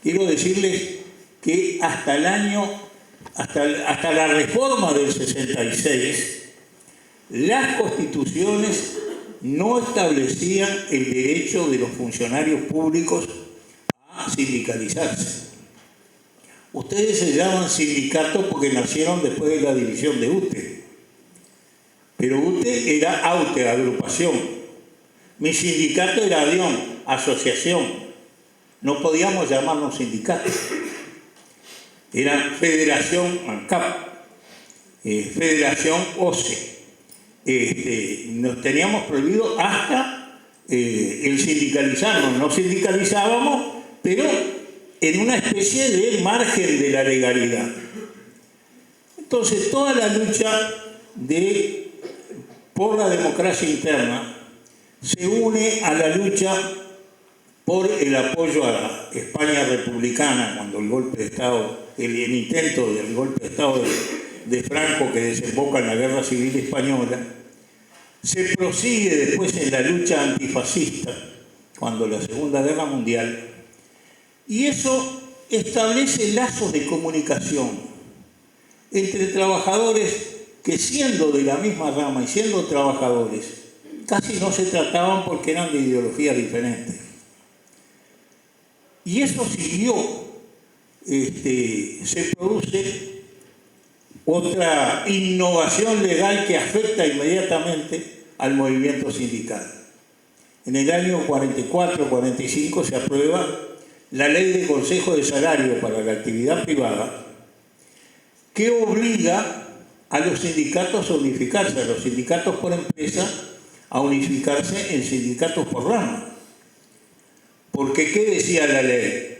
quiero decirles que hasta la reforma del 66, las constituciones no establecían el derecho de los funcionarios públicos a sindicalizarse. Ustedes se llaman sindicatos porque nacieron después de la división de UTE. Pero UTE era AUTE, agrupación. Mi sindicato era ADION, asociación. No podíamos llamarnos sindicatos. Era Federación ANCAP, Federación OCE. Nos teníamos prohibido hasta el sindicalizarnos. No sindicalizábamos, pero en una especie de margen de la legalidad. Entonces, toda la lucha por la democracia interna se une a la lucha por el apoyo a la España republicana, cuando el golpe de Estado, el intento del golpe de Estado de Franco, que desemboca en la Guerra Civil Española. Se prosigue después en la lucha antifascista, cuando la Segunda Guerra Mundial, y eso establece lazos de comunicación entre trabajadores que, siendo de la misma rama y siendo trabajadores, casi no se trataban porque eran de ideologías diferentes. Y eso siguió, se produce otra innovación legal que afecta inmediatamente al movimiento sindical. En el año 44-45 se aprueba la Ley de Consejo de Salario para la Actividad Privada, que obliga a los sindicatos a unificarse, a los sindicatos por empresa a unificarse en sindicatos por rama. Porque, ¿qué decía la ley?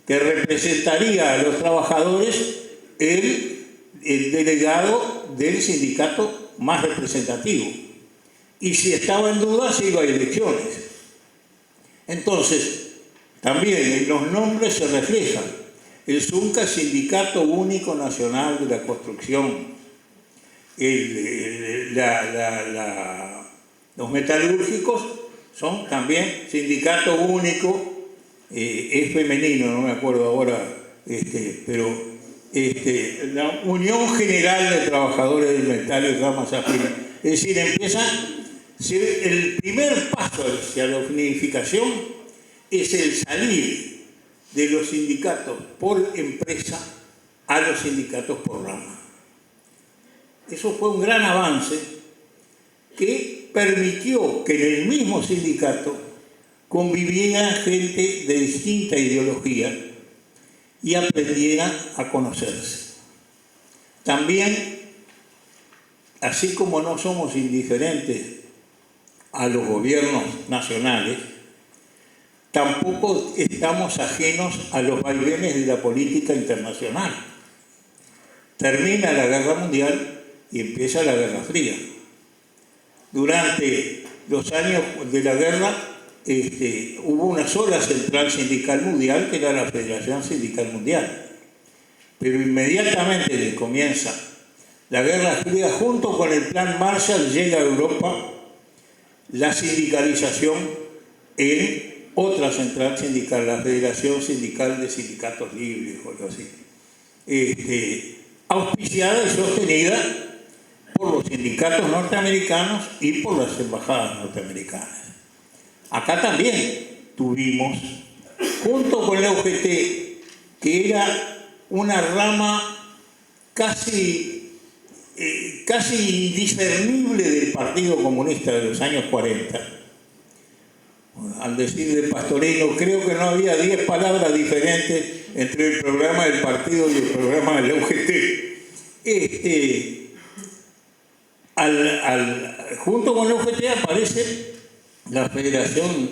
Que representaría a los trabajadores el delegado del sindicato más representativo. Y si estaba en duda, se iba a elecciones. Entonces, también en los nombres se reflejan. El SUNCA, Sindicato Único Nacional de la Construcción. Los metalúrgicos son también Sindicato Único, es femenino, no me acuerdo ahora, pero la Unión General de Trabajadores del Metal y Ramas Afines. Es decir, el primer paso hacia la unificación es el salir de los sindicatos por empresa a los sindicatos por rama. Eso fue un gran avance que permitió que en el mismo sindicato conviviera gente de distinta ideología y aprendieran a conocerse. También, así como no somos indiferentes a los gobiernos nacionales, tampoco estamos ajenos a los vaivenes de la política internacional. Termina la Guerra Mundial y empieza la Guerra Fría. Durante los años de la guerra hubo una sola central sindical mundial, que era la Federación Sindical Mundial. Pero inmediatamente que comienza la Guerra Fría, junto con el Plan Marshall, llega a Europa la sindicalización en otra central sindical, la Federación Sindical de Sindicatos Libres, o algo así, auspiciada y sostenida por los sindicatos norteamericanos y por las embajadas norteamericanas. Acá también tuvimos, junto con la UGT, que era una rama casi indiscernible del Partido Comunista de los años 40. Al decir de Pastorino, creo que no había 10 palabras diferentes entre el programa del partido y el programa de la UGT. Junto con la UGT aparece la Federación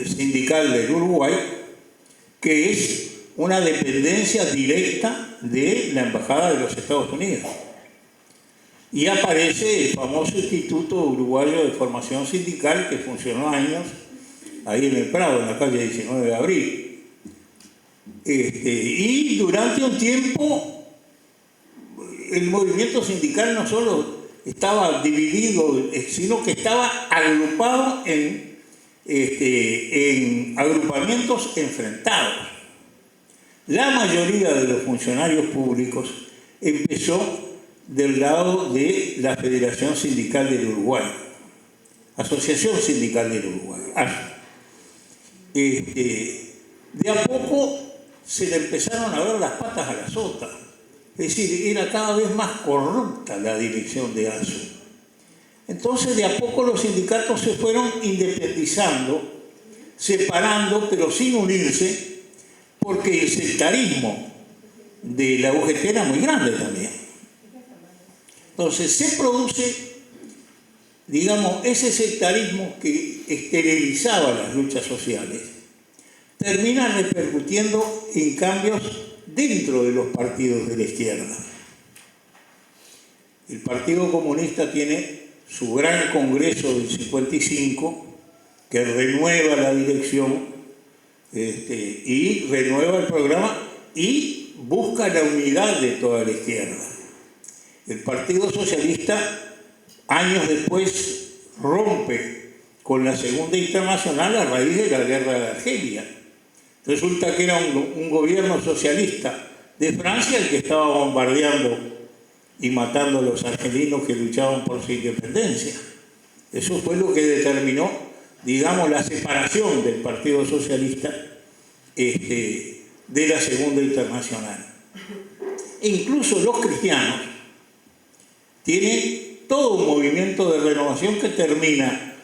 Sindical del Uruguay, que es una dependencia directa de la Embajada de los Estados Unidos. Y aparece el famoso Instituto Uruguayo de Formación Sindical, que funcionó años ahí en el Prado, en la calle 19 de abril. Y durante un tiempo el movimiento sindical no solo estaba dividido, sino que estaba agrupado en agrupamientos enfrentados. la mayoría de los funcionarios públicos empezó del lado de la Federación Sindical del Uruguay, Asociación Sindical del Uruguay. De a poco se le empezaron a ver las patas a la sota. Es decir, era cada vez más corrupta la dirección de ASU. Entonces, de a poco los sindicatos se fueron independizando, separando, pero sin unirse, porque el sectarismo de la UGT era muy grande también. Entonces, se produce, digamos, ese sectarismo que esterilizaba las luchas sociales, termina repercutiendo en cambios dentro de los partidos de la izquierda. El Partido Comunista tiene su gran congreso del 55, que renueva la dirección y renueva el programa y busca la unidad de toda la izquierda. El Partido Socialista, años después, rompe con la Segunda Internacional a raíz de la guerra de Argelia. Resulta que era un gobierno socialista de Francia el que estaba bombardeando y matando a los argelinos que luchaban por su independencia. Eso fue lo que determinó, digamos, la separación del Partido Socialista de la Segunda Internacional. E incluso los cristianos tienen todo un movimiento de renovación que termina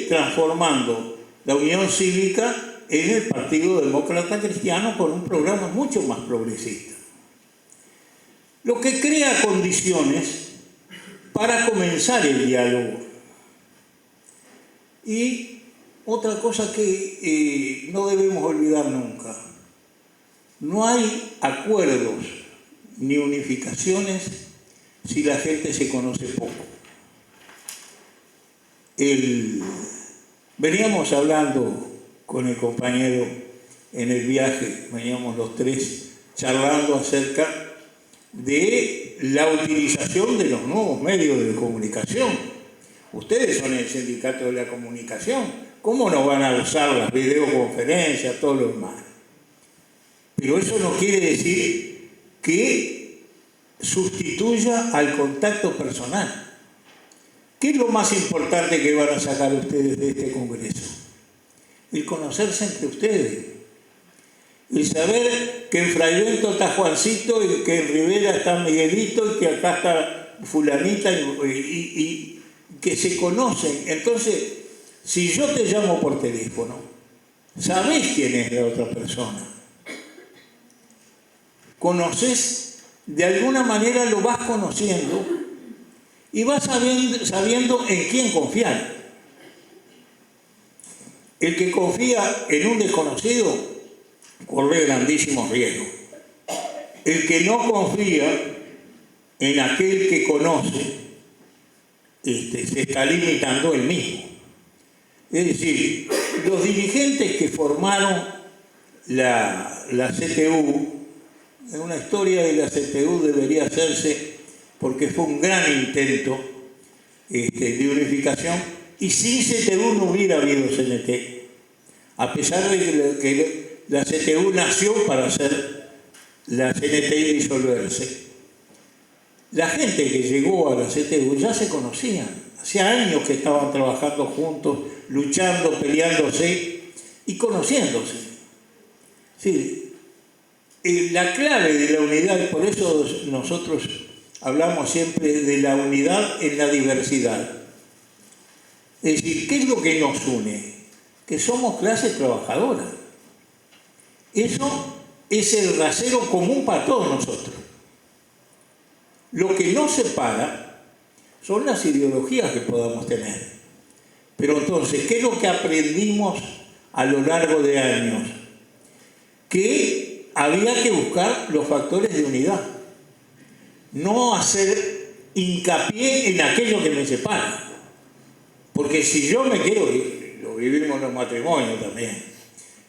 transformando la Unión Cívica en el Partido Demócrata Cristiano con un programa mucho más progresista. Lo que crea condiciones para comenzar el diálogo. Y otra cosa que no debemos olvidar nunca, no hay acuerdos ni unificaciones si la gente se conoce poco. Veníamos hablando con el compañero en el viaje, veníamos los tres charlando acerca de la utilización de los nuevos medios de comunicación. Ustedes son el sindicato de la comunicación, ¿cómo no van a usar las videoconferencias, todo lo demás? Pero eso no quiere decir que sustituya al contacto personal. ¿Qué es lo más importante que van a sacar ustedes de este congreso? El conocerse entre ustedes. El saber que en Fraivento está Juancito y que en Rivera está Miguelito y que acá está fulanita y que se conocen. Entonces, si yo te llamo por teléfono, sabés quién es la otra persona. Conoces, de alguna manera lo vas conociendo y vas sabiendo en quién confiar. El que confía en un desconocido corre grandísimos riesgos. El que no confía en aquel que conoce, se está limitando él mismo. Es decir, los dirigentes que formaron la CTU, una historia de la CTU debería hacerse porque fue un gran intento de unificación, y sin CTU no hubiera habido CNT, a pesar de que la CTU nació para hacer la CNT y disolverse. La gente que llegó a la CTU ya se conocían, hacía años que estaban trabajando juntos, luchando, peleándose y conociéndose. Sí, la clave de la unidad, y por eso nosotros hablamos siempre de la unidad en la diversidad. Es decir, ¿qué es lo que nos une? Que somos clase trabajadora. Eso es el rasero común para todos nosotros. Lo que nos separa son las ideologías que podamos tener. Pero entonces, ¿qué es lo que aprendimos a lo largo de años? Que había que buscar los factores de unidad. No hacer hincapié en aquello que me separa. Porque si yo me quiero, lo vivimos en los matrimonios también,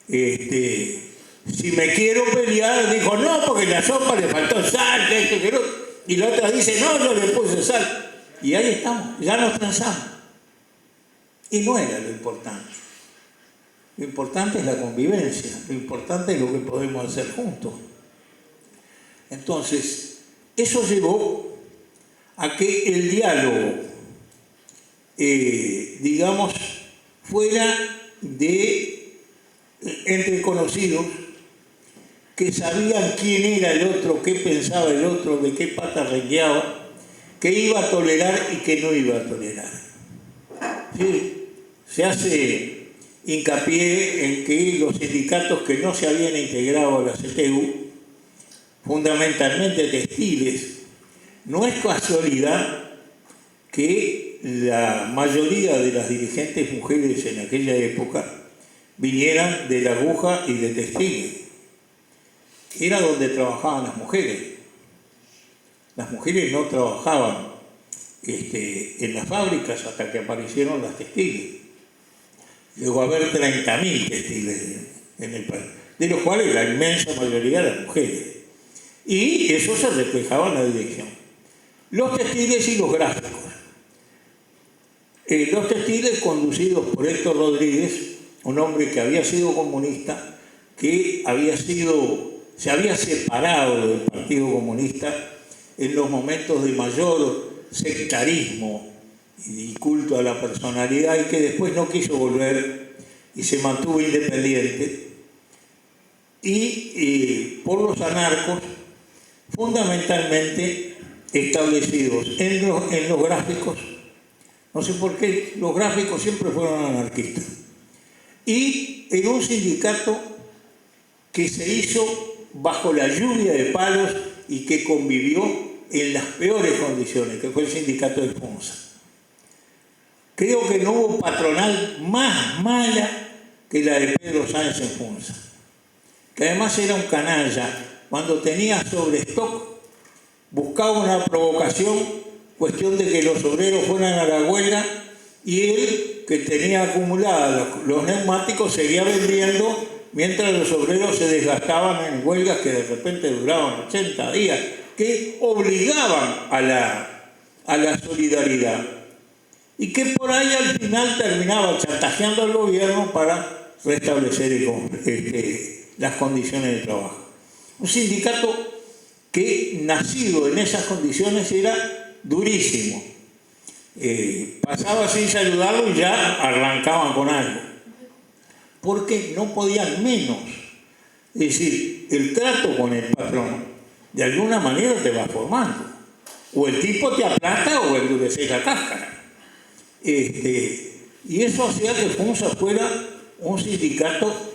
si me quiero pelear, dijo, no, porque en la sopa le faltó sal, que no, y la otra dice, no, yo le puse sal. Y ahí estamos, ya nos transamos. Y no era lo importante. Lo importante es la convivencia, lo importante es lo que podemos hacer juntos. Entonces, eso llevó a que el diálogo, digamos, fuera entre conocidos, que sabían quién era el otro, qué pensaba el otro, de qué pata rengueaba, qué iba a tolerar y qué no iba a tolerar. ¿Sí? Se hace hincapié en que los sindicatos que no se habían integrado a la CTU, fundamentalmente textiles, no es casualidad que la mayoría de las dirigentes mujeres en aquella época vinieran de la aguja y de textiles. Era donde trabajaban las mujeres. Las mujeres no trabajaban en las fábricas hasta que aparecieron las textiles. Llegó a haber 30.000 textiles en el país, de los cuales la inmensa mayoría eran mujeres. Y eso se reflejaba en la dirección. Los textiles y los gráficos. Los textiles conducidos por Héctor Rodríguez, un hombre que había sido comunista, que se había separado del Partido Comunista en los momentos de mayor sectarismo y culto a la personalidad, y que después no quiso volver y se mantuvo independiente, y por los anarcos fundamentalmente establecidos en los gráficos. No sé por qué los gráficos siempre fueron anarquistas, y en un sindicato que se hizo bajo la lluvia de palos y que convivió en las peores condiciones, que fue el sindicato de Funza. Creo que no hubo patronal más mala que la de Pedro Sáenz en Funza, que además era un canalla. Cuando tenía sobrestock, buscaba una provocación, cuestión de que los obreros fueran a la huelga, y él, que tenía acumulados los neumáticos, seguía vendiendo mientras los obreros se desgastaban en huelgas que de repente duraban 80 días, que obligaban a la solidaridad, y que por ahí al final terminaba chantajeando al gobierno para restablecer las condiciones de trabajo. Un sindicato que, nacido en esas condiciones, era durísimo. Pasaba sin saludarlo y ya arrancaban con algo, porque no podían menos. Es decir, el trato con el patrón de alguna manera te va formando. O el tipo te aplasta o endurece la cáscara. Y eso hacía que Funza fuera un sindicato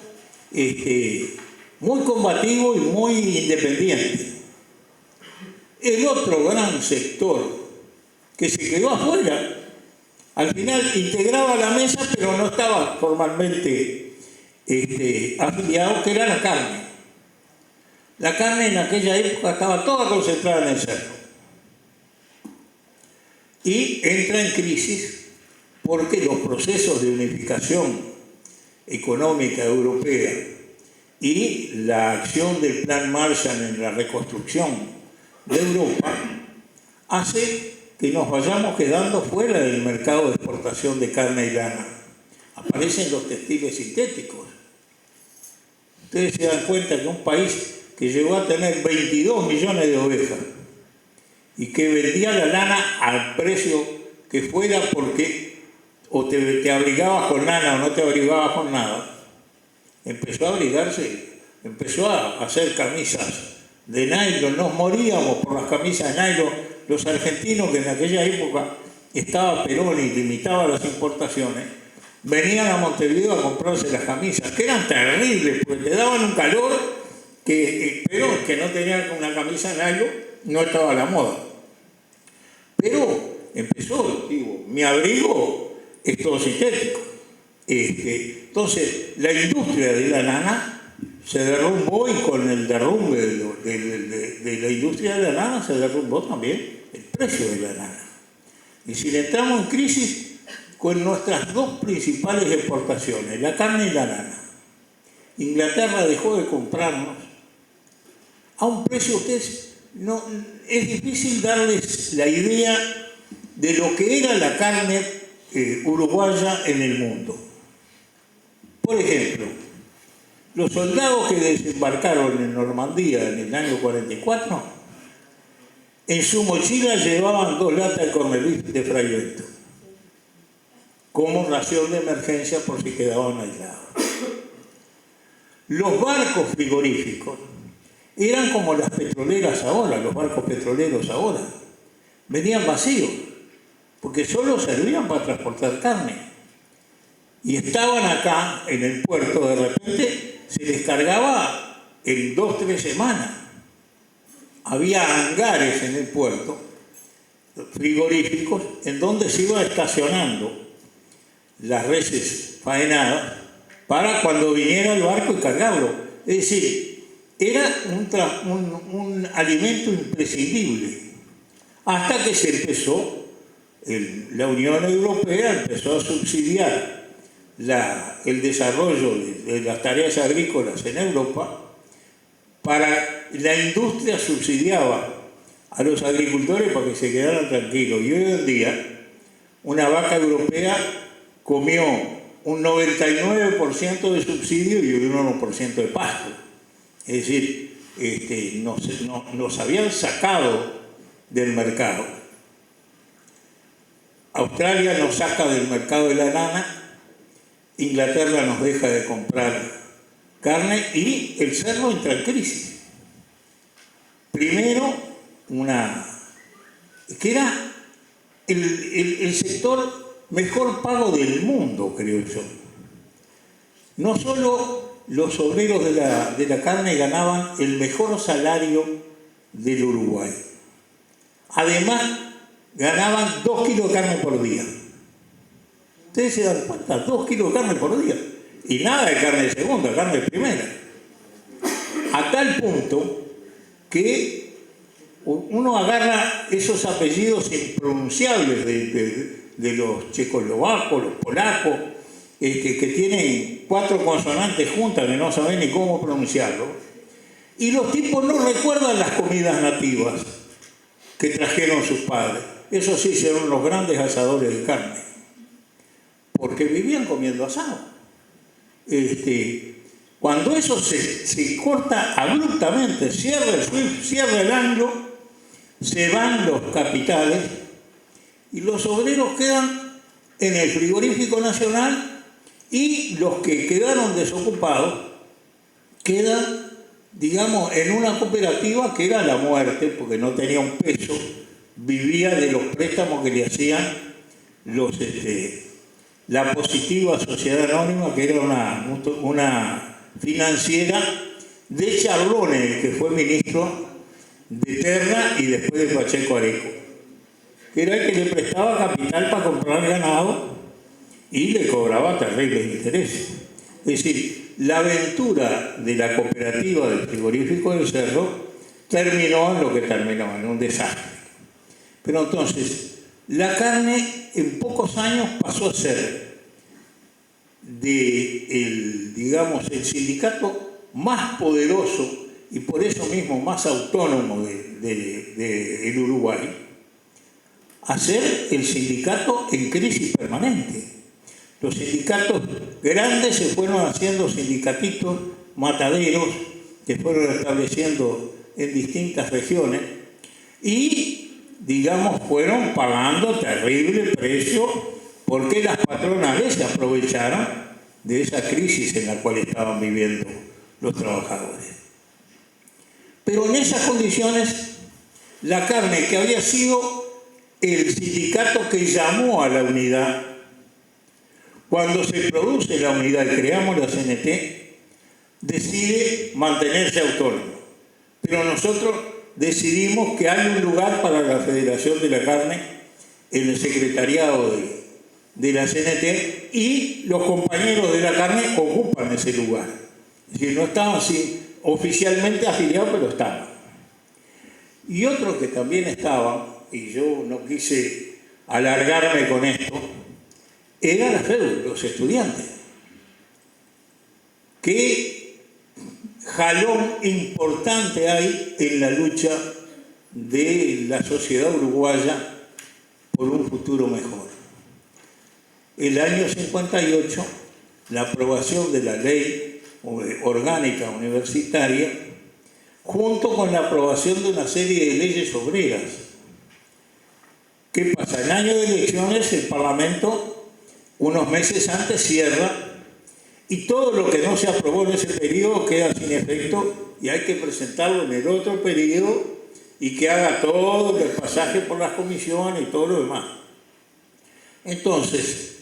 muy combativo y muy independiente. El otro gran sector que se quedó afuera, al final integraba la mesa, pero no estaba formalmente afiliado, que era la carne. La carne en aquella época estaba toda concentrada en el cerro. Y entra en crisis porque los procesos de unificación económica europea y la acción del Plan Marshall en la reconstrucción de Europa hace que nos vayamos quedando fuera del mercado de exportación de carne y lana. Aparecen los textiles sintéticos. Ustedes se dan cuenta que un país que llegó a tener 22 millones de ovejas y que vendía la lana al precio que fuera, porque o te abrigabas con lana o no te abrigabas con nada, empezó a abrigarse, empezó a hacer camisas de nylon. Nos moríamos por las camisas de nylon. Los argentinos, que en aquella época estaba Perón y limitaba las importaciones, venían a Montevideo a comprarse las camisas, que eran terribles, porque te daban un calor que Perón, que no tenía una camisa de nylon, no estaba a la moda. Pero empezó, digo, mi abrigo es todo sintético. Entonces, la industria de la lana se derrumbó, y con el derrumbe de la industria de la lana se derrumbó también el precio de la lana. Y si le entramos en crisis con nuestras dos principales exportaciones, la carne y la lana, Inglaterra dejó de comprarnos a un precio que es difícil darles la idea de lo que era la carne uruguaya en el mundo. Por ejemplo, los soldados que desembarcaron en Normandía en el año 44, en su mochila llevaban 2 latas de corned beef de Fray Bentos, como ración de emergencia por si quedaban aislados. Los barcos frigoríficos eran como las petroleras ahora, los barcos petroleros ahora. Venían vacíos, porque solo servían para transportar carne. Y estaban acá, en el puerto, de repente se les cargaba en 2 o 3 semanas. Había hangares en el puerto, frigoríficos, en donde se iba estacionando las reses faenadas para cuando viniera el barco y cargarlo. Es decir, era un alimento imprescindible. Hasta que se empezó, la Unión Europea empezó a subsidiar el desarrollo de las tareas agrícolas en Europa. Para la industria subsidiaba a los agricultores para que se quedaran tranquilos. Y hoy en día, una vaca europea comió un 99% de subsidio y un 1% de pasto. Es decir, nos habían sacado del mercado. Australia nos saca del mercado de la lana, Inglaterra nos deja de comprar carne y el cerdo entra en crisis. Primero, que era el sector mejor pago del mundo, creo yo. No solo los obreros de la carne ganaban el mejor salario del Uruguay. Además, ganaban 2 kilos de carne por día. Ustedes se dan cuenta, 2 kilos de carne por día. Y nada de carne de segunda, carne de primera. A tal punto que uno agarra esos apellidos impronunciables de los checoslovacos, los polacos, que tienen 4 consonantes juntas que no saben ni cómo pronunciarlo. Y los tipos no recuerdan las comidas nativas que trajeron sus padres. Esos sí son los grandes asadores de carne, porque vivían comiendo asado. Cuando eso se corta abruptamente, cierra el SWIFT, cierra el anglo, se van los capitales y los obreros quedan en el frigorífico nacional y los que quedaron desocupados quedan, digamos, en una cooperativa que era la muerte, porque no tenía un peso, vivía de los préstamos que le hacían la Positiva Sociedad Anónima, que era una financiera de Charlone, que fue ministro de Terra y después de Pacheco Areco, que era el que le prestaba capital para comprar ganado y le cobraba terribles intereses. Es decir, la aventura de la cooperativa del frigorífico del Cerro terminó en lo que terminó, en un desastre. Pero entonces, la carne en pocos años pasó a ser digamos, el sindicato más poderoso y por eso mismo más autónomo del Uruguay, a ser el sindicato en crisis permanente. Los sindicatos grandes se fueron haciendo sindicatitos mataderos que fueron estableciendo en distintas regiones y, digamos, fueron pagando terrible precio porque las patronales se aprovecharon de esa crisis en la cual estaban viviendo los trabajadores. Pero en esas condiciones, la carne, que había sido el sindicato que llamó a la unidad, cuando se produce la unidad y creamos la CNT, decide mantenerse autónomo. Pero nosotros decidimos que hay un lugar para la Federación de la Carne en el secretariado de la CNT y los compañeros de la carne ocupan ese lugar. Es decir, no estaban oficialmente afiliados, pero estaban. Y otro que también estaba, y yo no quise alargarme con esto, era la FEU, los estudiantes. ¿Qué jalón importante hay en la lucha de la sociedad uruguaya por un futuro mejor? El año 58 la aprobación de la ley orgánica universitaria, junto con la aprobación de una serie de leyes obreras. ¿Qué pasa? En año de elecciones el Parlamento, unos meses antes, cierra y todo lo que no se aprobó en ese periodo queda sin efecto y hay que presentarlo en el otro periodo y que haga todo el pasaje por las comisiones y todo lo demás. Entonces,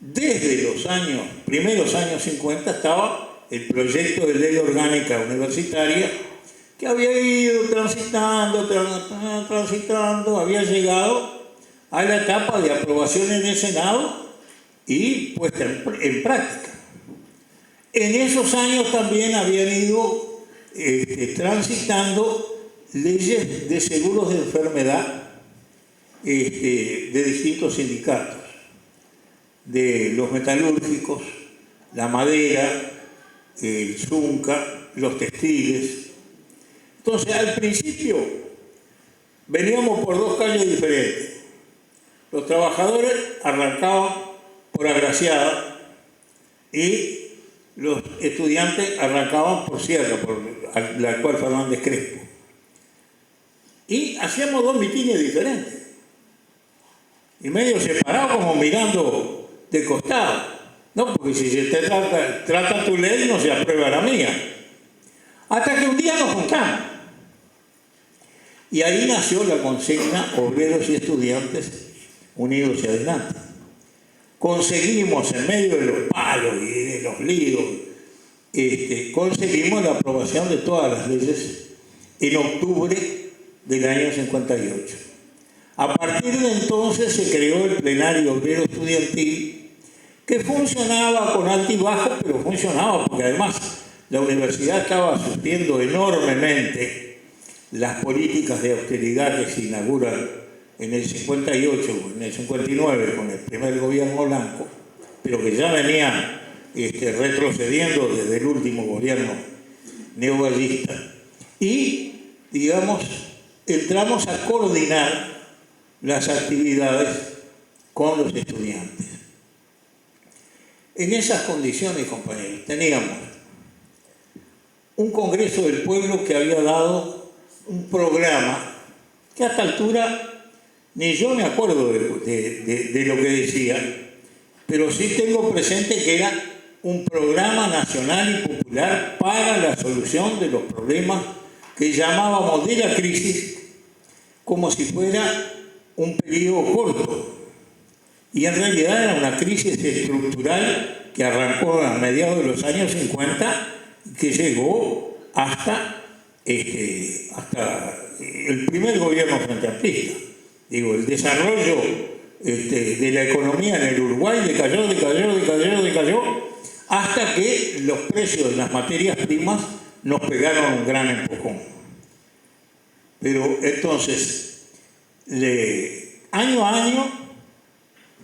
desde los primeros años 50 estaba el proyecto de ley orgánica universitaria que había ido transitando, había llegado a la etapa de aprobación en el Senado y puesta en práctica. En esos años también habían ido transitando leyes de seguros de enfermedad de distintos sindicatos, de los metalúrgicos, la madera, el Zunca, los textiles. Entonces, al principio veníamos por dos calles diferentes. Los trabajadores arrancaban por Agraciada y los estudiantes arrancaban por Sierra, por la actual Fernández Crespo. Y hacíamos dos mitines diferentes. Y medio separados, como mirando de costado. No, porque si se te trata tu ley, no se aprueba la mía. Hasta que un día nos juntamos. Y ahí nació la consigna Obreros y Estudiantes Unidos y Adelante. Conseguimos, en medio de los palos y de los líos, conseguimos la aprobación de todas las leyes en octubre del año 58. A partir de entonces se creó el plenario obrero estudiantil, que funcionaba con altibajo, pero funcionaba porque además la universidad estaba sufriendo enormemente las políticas de austeridad que se inauguraron en el 58 o en el 59 con el primer gobierno blanco, pero que ya venía retrocediendo desde el último gobierno neogallista. Y, digamos, entramos a coordinar las actividades con los estudiantes. En esas condiciones, compañeros, teníamos un Congreso del Pueblo que había dado un programa que a esta altura ni yo me acuerdo de lo que decía, pero sí tengo presente que era un programa nacional y popular para la solución de los problemas que llamábamos de la crisis, como si fuera un periodo corto. Y en realidad era una crisis estructural que arrancó a mediados de los años 50 y que llegó hasta el primer gobierno franquista. Digo, el desarrollo de la economía en el Uruguay decayó, hasta que los precios de las materias primas nos pegaron un gran empujón. Pero entonces, año a año,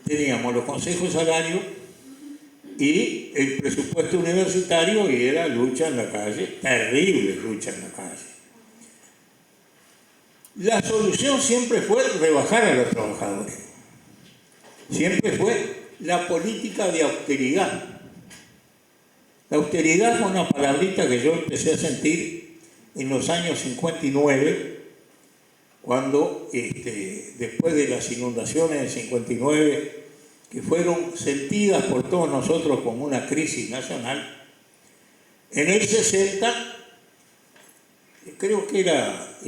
teníamos los consejos de salario y el presupuesto universitario, y era lucha en la calle, terrible lucha en la calle. La solución siempre fue rebajar a los trabajadores. Siempre fue la política de austeridad. La austeridad fue una palabrita que yo empecé a sentir en los años 59, cuando después de las inundaciones del 59, que fueron sentidas por todos nosotros como una crisis nacional, en el 60, creo que era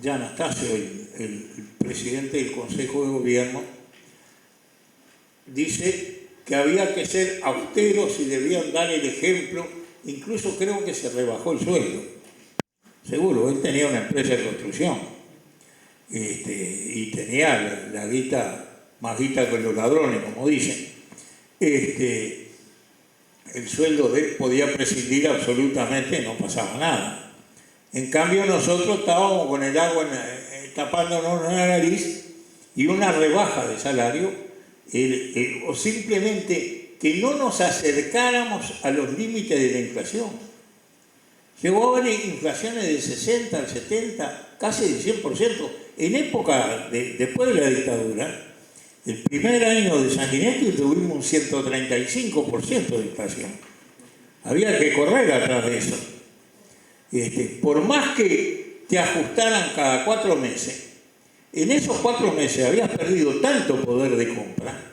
ya Anastasio, el presidente del Consejo de Gobierno, dice que había que ser austeros y debían dar el ejemplo. Incluso creo que se rebajó el sueldo. Seguro, él tenía una empresa de construcción y tenía la guita más guita que los ladrones, como dicen. El sueldo de él podía prescindir absolutamente, no pasaba nada. En cambio nosotros estábamos con el agua tapándonos la nariz y una rebaja de salario, o simplemente que no nos acercáramos a los límites de la inflación. Llegó a haber inflaciones del 60 al 70, casi del 100%, en época después de la dictadura, El primer año de Sanguinetti tuvimos un 135% de inflación. Había que correr atrás de eso. Por más que te ajustaran cada 4 meses, en esos 4 meses habías perdido tanto poder de compra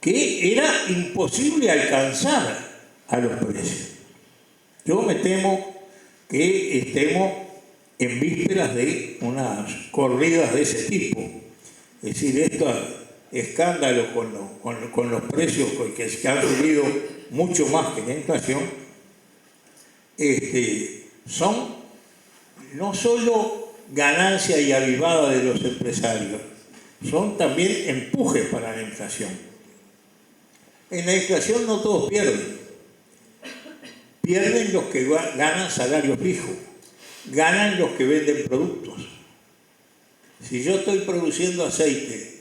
que era imposible alcanzar a los precios. Yo me temo que estemos en vísperas de unas corridas de ese tipo. Es decir, estos escándalos con los precios que han subido mucho más que la inflación, son no solo ganancia y avivada de los empresarios, son también empujes para la inflación. En la inflación no todos pierden. Pierden los que ganan salario fijo, ganan los que venden productos. Si yo estoy produciendo aceite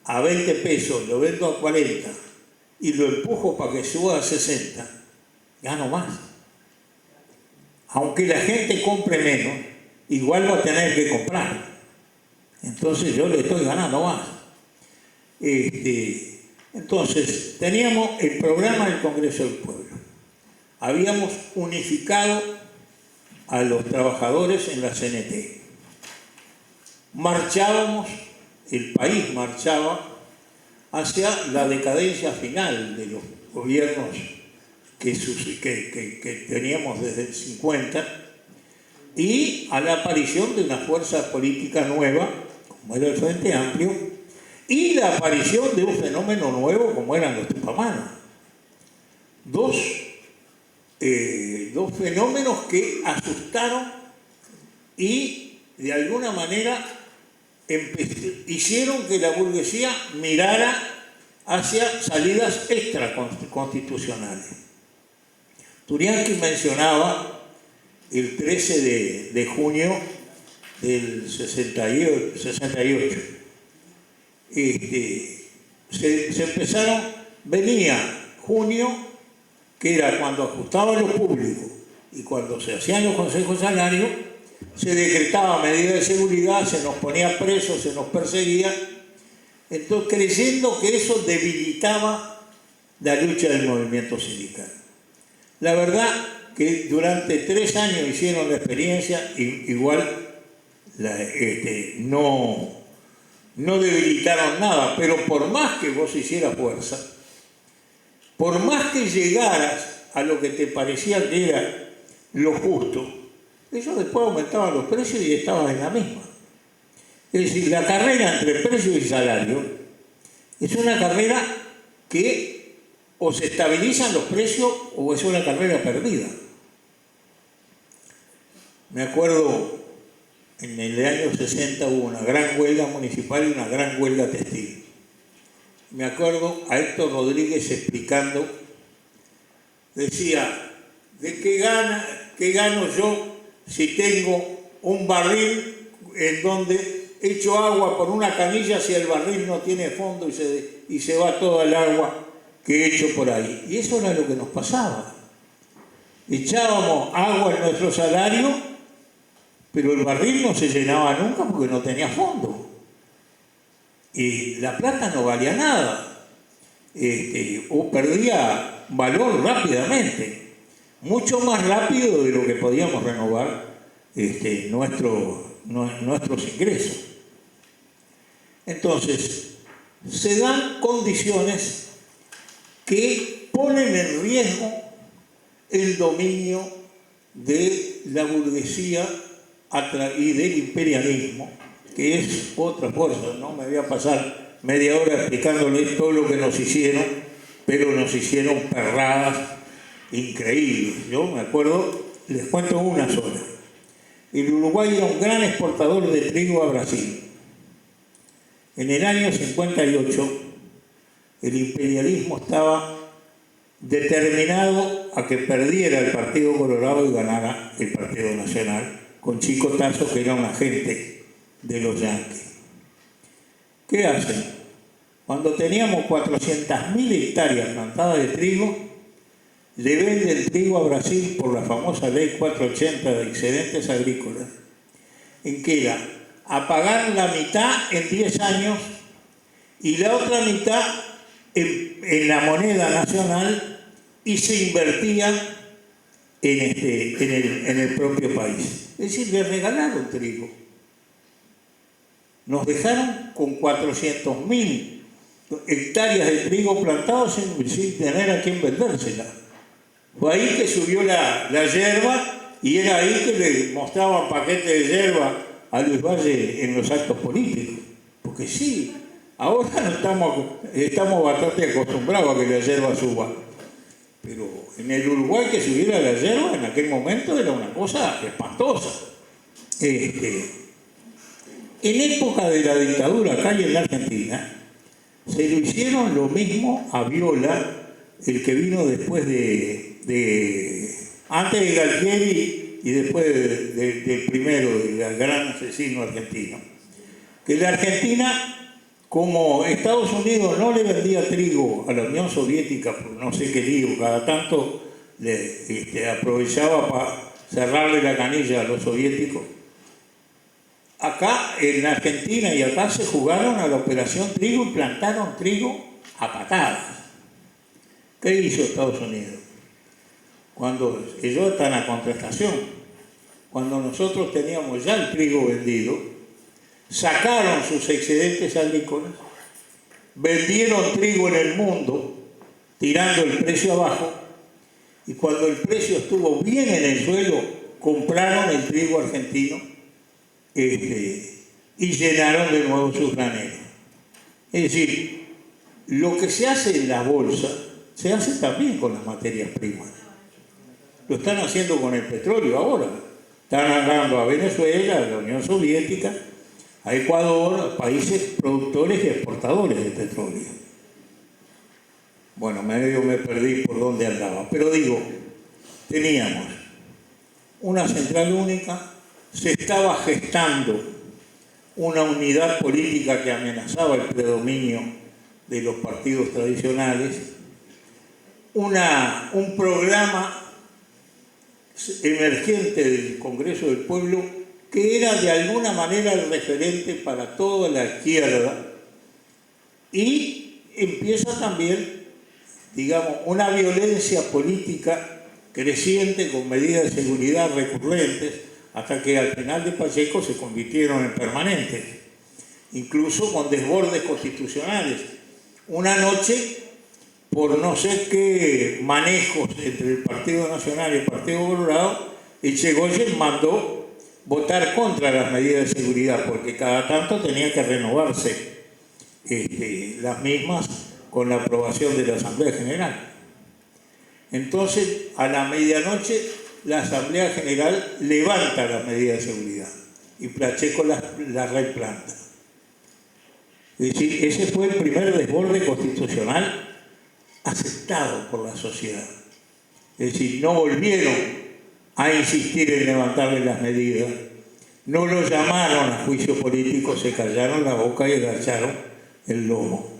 a 20 pesos, lo vendo a 40 y lo empujo para que suba a 60, gano más. Aunque la gente compre menos, igual va a tener que comprar. Entonces yo le estoy ganando más. Entonces, teníamos el programa del Congreso del Pueblo. Habíamos unificado a los trabajadores en la CNT. Marchábamos, el país marchaba hacia la decadencia final de los gobiernos que teníamos desde el 50 y a la aparición de una fuerza política nueva, como era el Frente Amplio, y la aparición de un fenómeno nuevo como eran los tupamaros. Dos fenómenos que asustaron y de alguna manera hicieron que la burguesía mirara hacia salidas extraconstitucionales. Turiansky mencionaba el 13 de junio del 68. Se empezaron, venía junio, que era cuando ajustaba lo público y cuando se hacían los consejos salarios, se decretaba medida de seguridad, se nos ponía presos, se nos perseguía, entonces creyendo que eso debilitaba la lucha del movimiento sindical. La verdad que durante 3 años hicieron la experiencia, igual no debilitaron nada, pero por más que vos hicieras fuerza, por más que llegaras a lo que te parecía que era lo justo, ellos después aumentaban los precios y estaban en la misma. Es decir, la carrera entre precio y salario es una carrera que o se estabilizan los precios o es una carrera perdida. Me acuerdo, en el año 60 hubo una gran huelga municipal y una gran huelga textil. Me acuerdo a Héctor Rodríguez explicando, decía, ¿de qué gano yo si tengo un barril en donde echo agua por una canilla si el barril no tiene fondo y se va toda el agua que he hecho por ahí? Y eso era lo que nos pasaba. Echábamos agua en nuestro salario, pero el barril no se llenaba nunca porque no tenía fondo. Y la plata no valía nada. O perdía valor rápidamente. Mucho más rápido de lo que podíamos renovar nuestros ingresos. Entonces, se dan condiciones que ponen en riesgo el dominio de la burguesía y del imperialismo, que es otra fuerza. No me voy a pasar media hora explicándoles todo lo que nos hicieron, pero nos hicieron perradas increíbles. Yo me acuerdo, les cuento una sola. El Uruguay era un gran exportador de trigo a Brasil. En el año 58, el imperialismo estaba determinado a que perdiera el Partido Colorado y ganara el Partido Nacional, con Chico Tazo, que era un agente de los yanquis. ¿Qué hacen? Cuando teníamos 400.000 hectáreas plantadas de trigo, le venden trigo a Brasil por la famosa ley 480 de excedentes agrícolas, en que era a pagar la mitad en 10 años y la otra mitad en la moneda nacional, y se invertía en el propio país. Es decir, le regalaron trigo. Nos dejaron con 400.000 hectáreas de trigo plantados sin tener a quién vendérsela. Fue ahí que subió la yerba, y era ahí que le mostraban paquetes de yerba a Luis Valle en los actos políticos. Porque sí, ahora no estamos bastante acostumbrados a que la yerba suba. Pero en el Uruguay que subiera la yerba en aquel momento era una cosa espantosa. En época de la dictadura acá y en la Argentina, se lo hicieron lo mismo a Viola, el que vino después antes de Galtieri y después del primero, del gran asesino argentino. Que la Argentina, como Estados Unidos no le vendía trigo a la Unión Soviética, por no sé qué lío, cada tanto aprovechaba para cerrarle la canilla a los soviéticos. Acá, en la Argentina y acá, se jugaron a la operación trigo y plantaron trigo a patadas. ¿Qué hizo Estados Unidos? Cuando ellos están a contratación, cuando nosotros teníamos ya el trigo vendido, sacaron sus excedentes agrícolas, vendieron trigo en el mundo, tirando el precio abajo, y cuando el precio estuvo bien en el suelo, compraron el trigo argentino y llenaron de nuevo sus graneros. Es decir, lo que se hace en la bolsa se hace también con las materias primas. Lo están haciendo con el petróleo ahora. Están agarrando a Venezuela, a la Unión Soviética, a Ecuador, a países productores y exportadores de petróleo. Bueno, medio me perdí por dónde andaba, pero digo, teníamos una central única, se estaba gestando una unidad política que amenazaba el predominio de los partidos tradicionales, un programa emergente del Congreso del Pueblo que era de alguna manera el referente para toda la izquierda, y empieza también, digamos, una violencia política creciente con medidas de seguridad recurrentes, hasta que al final de Pacheco se convirtieron en permanentes, incluso con desbordes constitucionales. Una noche, por no sé qué manejos entre el Partido Nacional y el Partido Colorado, Echegoyen mandó votar contra las medidas de seguridad, porque cada tanto tenía que renovarse las mismas con la aprobación de la Asamblea General. Entonces, a la medianoche, la Asamblea General levanta las medidas de seguridad y Pacheco las replanta. Es decir, ese fue el primer desborde constitucional aceptado por la sociedad. Es decir, no volvieron a insistir en levantarle las medidas, no lo llamaron a juicio político, se callaron la boca y agacharon el lomo.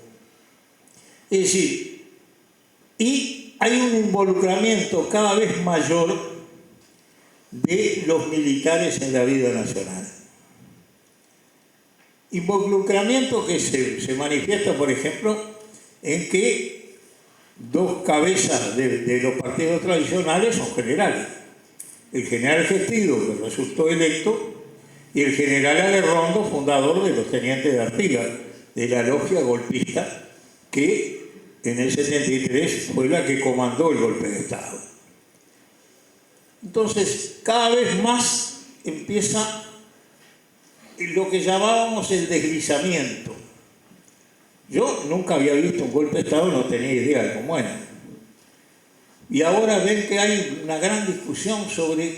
Es decir, y hay un involucramiento cada vez mayor de los militares en la vida nacional. Involucramiento que se manifiesta, por ejemplo, en que dos cabezas de los partidos tradicionales son generales. El general Gestido, que resultó electo, y el general Aguerrondo, fundador de los tenientes de Artigas, de la logia golpista, que en el 73 fue la que comandó el golpe de Estado. Entonces, cada vez más empieza lo que llamábamos el deslizamiento. Yo nunca había visto un golpe de Estado, no tenía idea de cómo era. Y ahora ven que hay una gran discusión sobre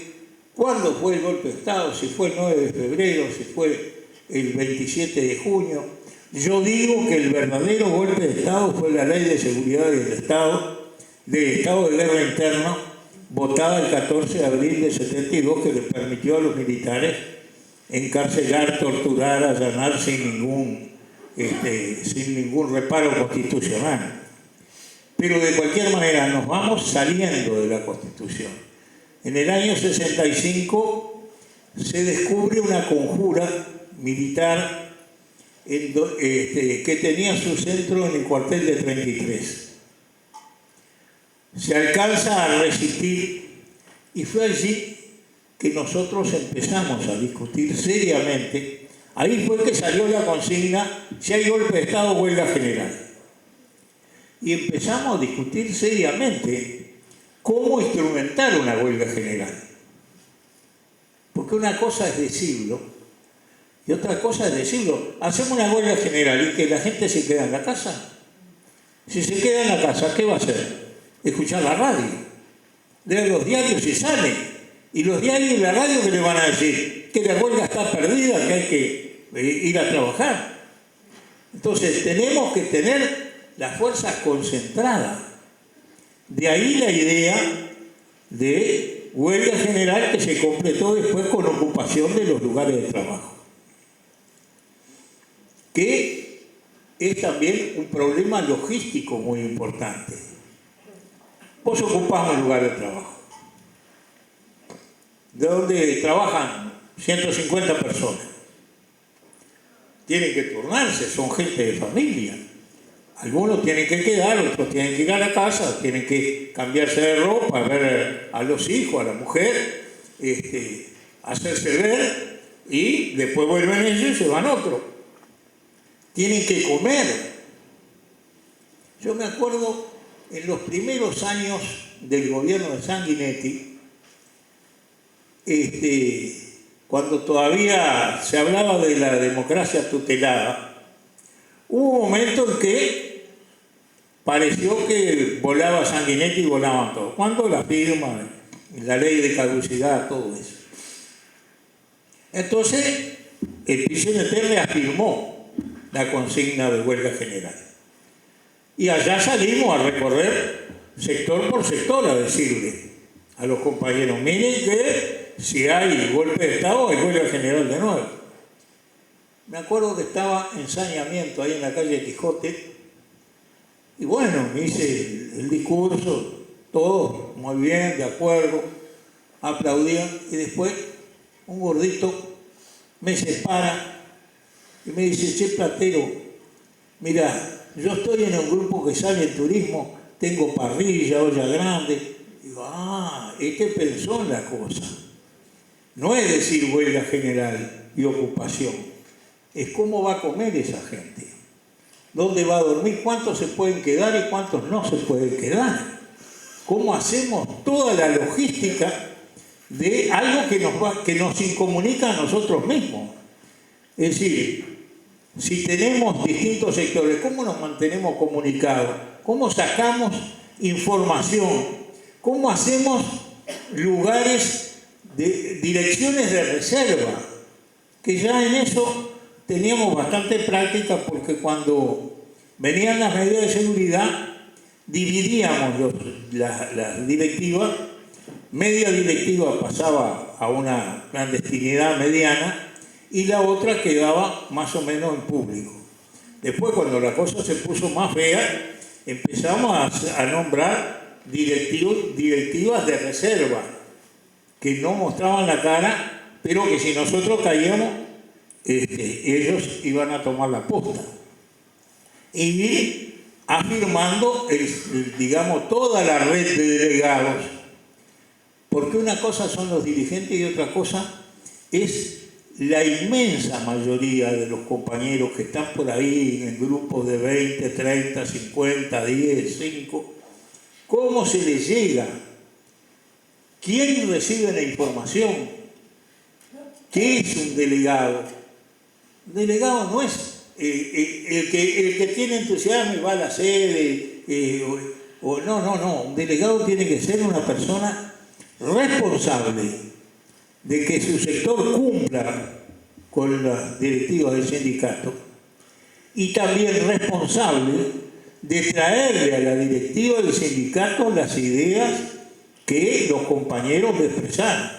cuándo fue el golpe de Estado, si fue el 9 de febrero, si fue el 27 de junio. Yo digo que el verdadero golpe de Estado fue la Ley de Seguridad del Estado de Guerra Interna, votada el 14 de abril de 72, que le permitió a los militares encarcelar, torturar, allanar sin ningún reparo constitucional. Pero de cualquier manera nos vamos saliendo de la Constitución. En el año 65 se descubre una conjura militar que tenía su centro en el cuartel de 33. Se alcanza a resistir y fue allí que nosotros empezamos a discutir seriamente. Ahí fue que salió la consigna: si hay golpe de Estado, huelga general. Y empezamos a discutir seriamente cómo instrumentar una huelga general. Porque una cosa es decirlo y otra cosa es decirlo: hacemos una huelga general y que la gente se quede en la casa. Si se queda en la casa, ¿qué va a hacer? Escuchar la radio, leer los diarios si sale. Y los diarios y la radio, ¿qué le van a decir? Que la huelga está perdida, que hay que ir a trabajar. Entonces tenemos que tener las fuerzas concentradas. De ahí la idea de huelga general, que se completó después con ocupación de los lugares de trabajo, que es también un problema logístico muy importante. Vos ocupás un lugar de trabajo, de donde trabajan 150 personas. Tienen que turnarse, son gente de familia. Algunos tienen que quedar, otros tienen que ir a la casa, tienen que cambiarse de ropa, ver a los hijos, a la mujer, hacerse ver, y después vuelven ellos y se van otros. Tienen que comer. Yo me acuerdo en los primeros años del gobierno de Sanguinetti, cuando todavía se hablaba de la democracia tutelada, hubo un momento en que pareció que volaba Sanguinetti y volaban todos. ¿Cuándo? La firma, la ley de caducidad, todo eso. Entonces, el PCNT reafirmó la consigna de huelga general. Y allá salimos a recorrer sector por sector a decirle a los compañeros: miren que si hay golpe de Estado, hay huelga general de nuevo. Me acuerdo que estaba en saneamiento ahí en la calle Quijote, y bueno, me hice el discurso, todo muy bien, de acuerdo, aplaudían, y después un gordito me separa y me dice: che, Platero, mira, yo estoy en un grupo que sale en turismo, tengo parrilla, olla grande. Digo: este pensó en la cosa. No es decir huelga general y ocupación, es cómo va a comer esa gente, dónde va a dormir, cuántos se pueden quedar y cuántos no se pueden quedar. Cómo hacemos toda la logística de algo que nos incomunica a nosotros mismos. Es decir, si tenemos distintos sectores, ¿cómo nos mantenemos comunicados? ¿Cómo sacamos información? ¿Cómo hacemos lugares, direcciones de reserva? Que ya en eso teníamos bastante práctica, porque cuando venían las medidas de seguridad, dividíamos las directivas. Media directiva pasaba a una clandestinidad mediana y la otra quedaba más o menos en público. Después, cuando la cosa se puso más fea, empezamos a nombrar directivas de reserva, que no mostraban la cara, pero que si nosotros caíamos, ellos iban a tomar la posta. Y ir afirmando, digamos, toda la red de delegados, porque una cosa son los dirigentes y otra cosa es la inmensa mayoría de los compañeros que están por ahí en grupos de 20, 30, 50, 10, 5. ¿Cómo se les llega? ¿Quién recibe la información? ¿Qué es un delegado? Un delegado no es el que tiene entusiasmo y va a la sede. No. Un delegado tiene que ser una persona responsable de que su sector cumpla con las directivas del sindicato, y también responsable de traerle a la directiva del sindicato las ideas que los compañeros le expresaron.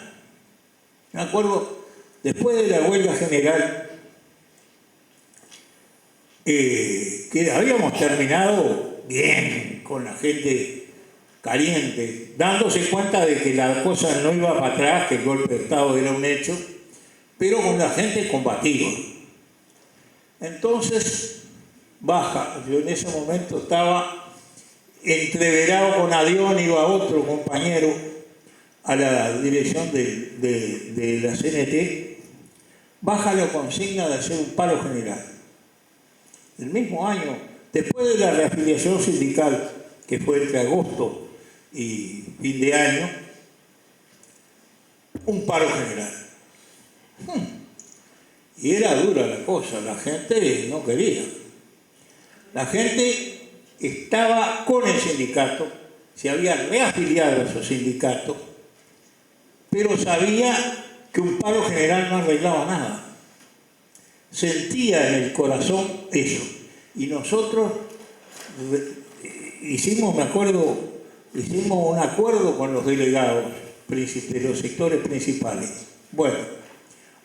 Me acuerdo, después de la huelga general, que habíamos terminado bien, con la gente caliente, dándose cuenta de que la cosa no iba para atrás, que el golpe de Estado era un hecho, pero con la gente combativa. Entonces baja. Yo en ese momento estaba entreverado con Adión, iba otro compañero a la dirección de la CNT. Baja la consigna de hacer un paro general. El mismo año, después de la reafiliación sindical, que fue entre agosto y fin de año, un paro general. Y era dura la cosa, la gente no quería. La gente estaba con el sindicato, se había reafiliado a su sindicato, pero sabía que un paro general no arreglaba nada. Sentía en el corazón eso. Y nosotros hicimos, me acuerdo, hicimos un acuerdo con los delegados de los sectores principales. Bueno,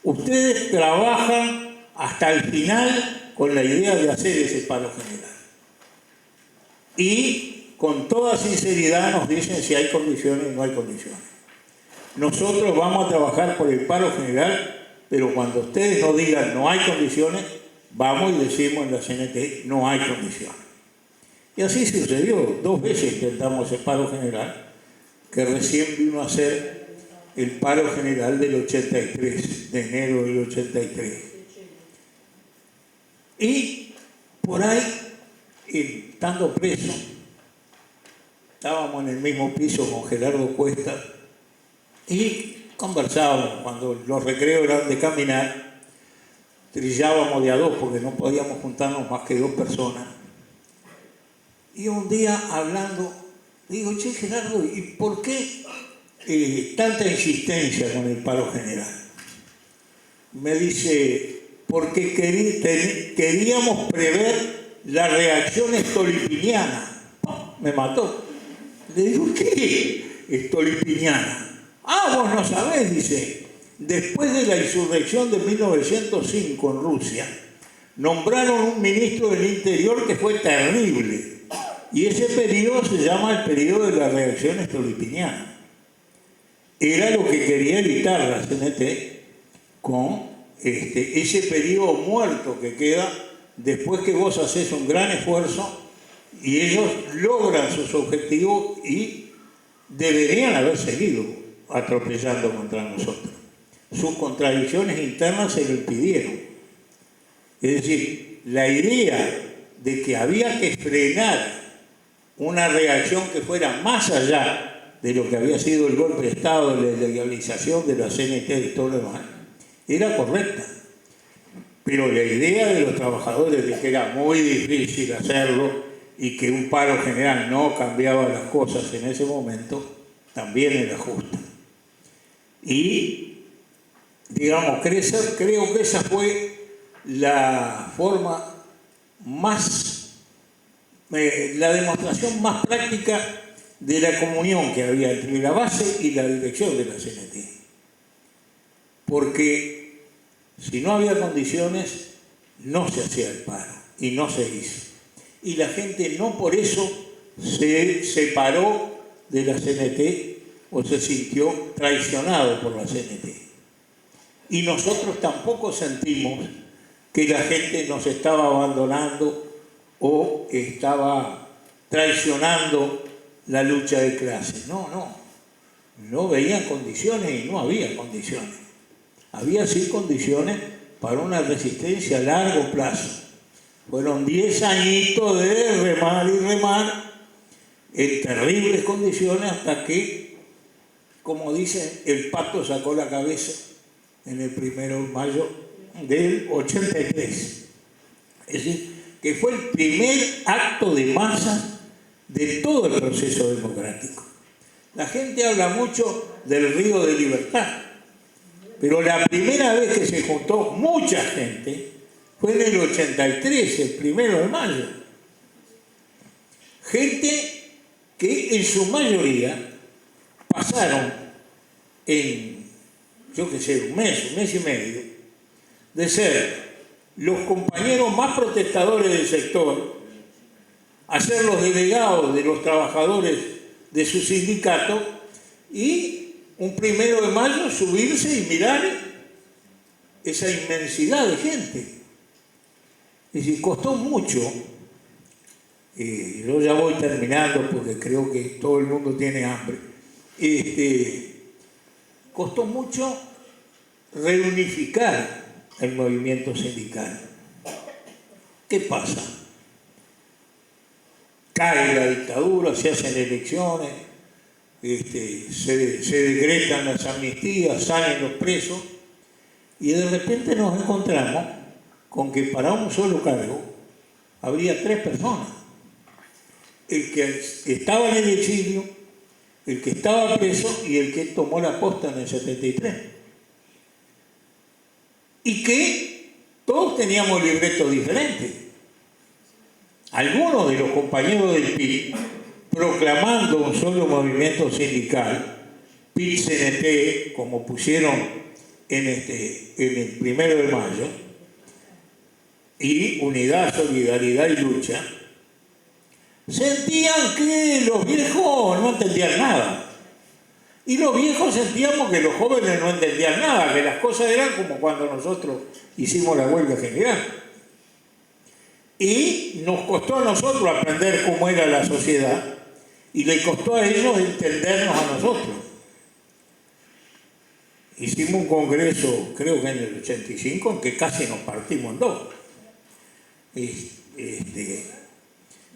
ustedes trabajan hasta el final con la idea de hacer ese paro general. Y con toda sinceridad nos dicen si hay condiciones o no hay condiciones. Nosotros vamos a trabajar por el paro general, pero cuando ustedes nos digan no hay condiciones, vamos y decimos en la CNT no hay condiciones. Y así sucedió. 2 veces intentamos el paro general, que recién vino a ser el paro general del 83, de enero del 83. Y por ahí, estando preso, estábamos en el mismo piso con Gerardo Cuesta y conversábamos. Cuando los recreos eran de caminar, trillábamos de a 2 porque no podíamos juntarnos más que 2 personas. Y un día hablando, digo, che Gerardo, ¿y por qué tanta insistencia con el paro general? Me dice, porque queríamos prever la reacción estolipiniana. Me mató. Le digo, ¿qué estolipiniana? Ah, vos no sabés, dice. Después de la insurrección de 1905 en Rusia, nombraron un ministro del Interior que fue terrible. Y ese periodo se llama el periodo de la reacción estolipiniana. Era lo que quería evitar la CNT con ese periodo muerto que queda después que vos haces un gran esfuerzo y ellos logran sus objetivos y deberían haber seguido atropellando contra nosotros. Sus contradicciones internas se lo impidieron. Es decir, la idea de que había que frenar una reacción que fuera más allá de lo que había sido el golpe de Estado, la legalización de la CNT y todo lo demás, era correcta. Pero la idea de los trabajadores de que era muy difícil hacerlo y que un paro general no cambiaba las cosas en ese momento, también era justa. Y, digamos, creo que esa fue la forma más, la demostración más práctica de la comunión que había entre la base y la dirección de la CNT. Porque si no había condiciones, no se hacía el paro y no se hizo. Y la gente no por eso se separó de la CNT o se sintió traicionado por la CNT. Y nosotros tampoco sentimos que la gente nos estaba abandonando o estaba traicionando la lucha de clases. No veían condiciones y no había condiciones. Había sí condiciones para una resistencia a largo plazo. Fueron 10 añitos de remar y remar en terribles condiciones hasta que, como dicen, el pato sacó la cabeza en el 1 de mayo del 83. Es decir, que fue el primer acto de masa de todo el proceso democrático. La gente habla mucho del Río de Libertad, pero la primera vez que se juntó mucha gente fue en el 83, el 1 de mayo. Gente que en su mayoría pasaron en, yo qué sé, un mes y medio, de ser los compañeros más protestadores del sector a ser los delegados de los trabajadores de su sindicato y un 1 de mayo subirse y mirar esa inmensidad de gente. Es decir, costó mucho, yo ya voy terminando porque creo que todo el mundo tiene hambre, costó mucho reunificar el movimiento sindical. ¿Qué pasa? Cae la dictadura, se hacen elecciones, se decretan las amnistías, salen los presos, y de repente nos encontramos con que para un solo cargo habría 3 personas. El que estaba en el exilio, el que estaba preso y el que tomó la posta en el 73. Y que todos teníamos libretos diferentes. Algunos de los compañeros del PIB, proclamando un solo movimiento sindical, PIB-CNT, como pusieron en el 1 de mayo, y unidad, solidaridad y lucha, sentían que los viejos no entendían nada. Y los viejos sentíamos que los jóvenes no entendían nada, que las cosas eran como cuando nosotros hicimos la huelga general. Y nos costó a nosotros aprender cómo era la sociedad y le costó a ellos entendernos a nosotros. Hicimos un congreso, creo que en el 85, en que casi nos partimos en dos.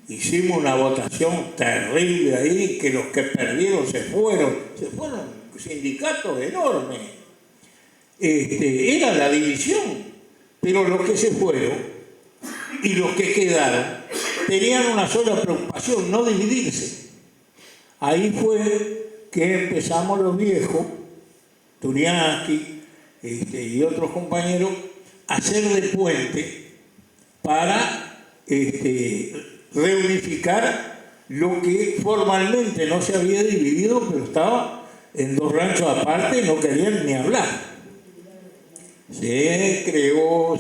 Hicimos una votación terrible ahí, que los que perdieron se fueron sindicatos enormes. Era la división, pero los que se fueron y los que quedaron tenían una sola preocupación, no dividirse. Ahí fue que empezamos los viejos, Turiansky y otros compañeros, a hacer de puente para reunificar lo que formalmente no se había dividido, pero estaba en 2 ranchos aparte y no querían ni hablar. Se creó,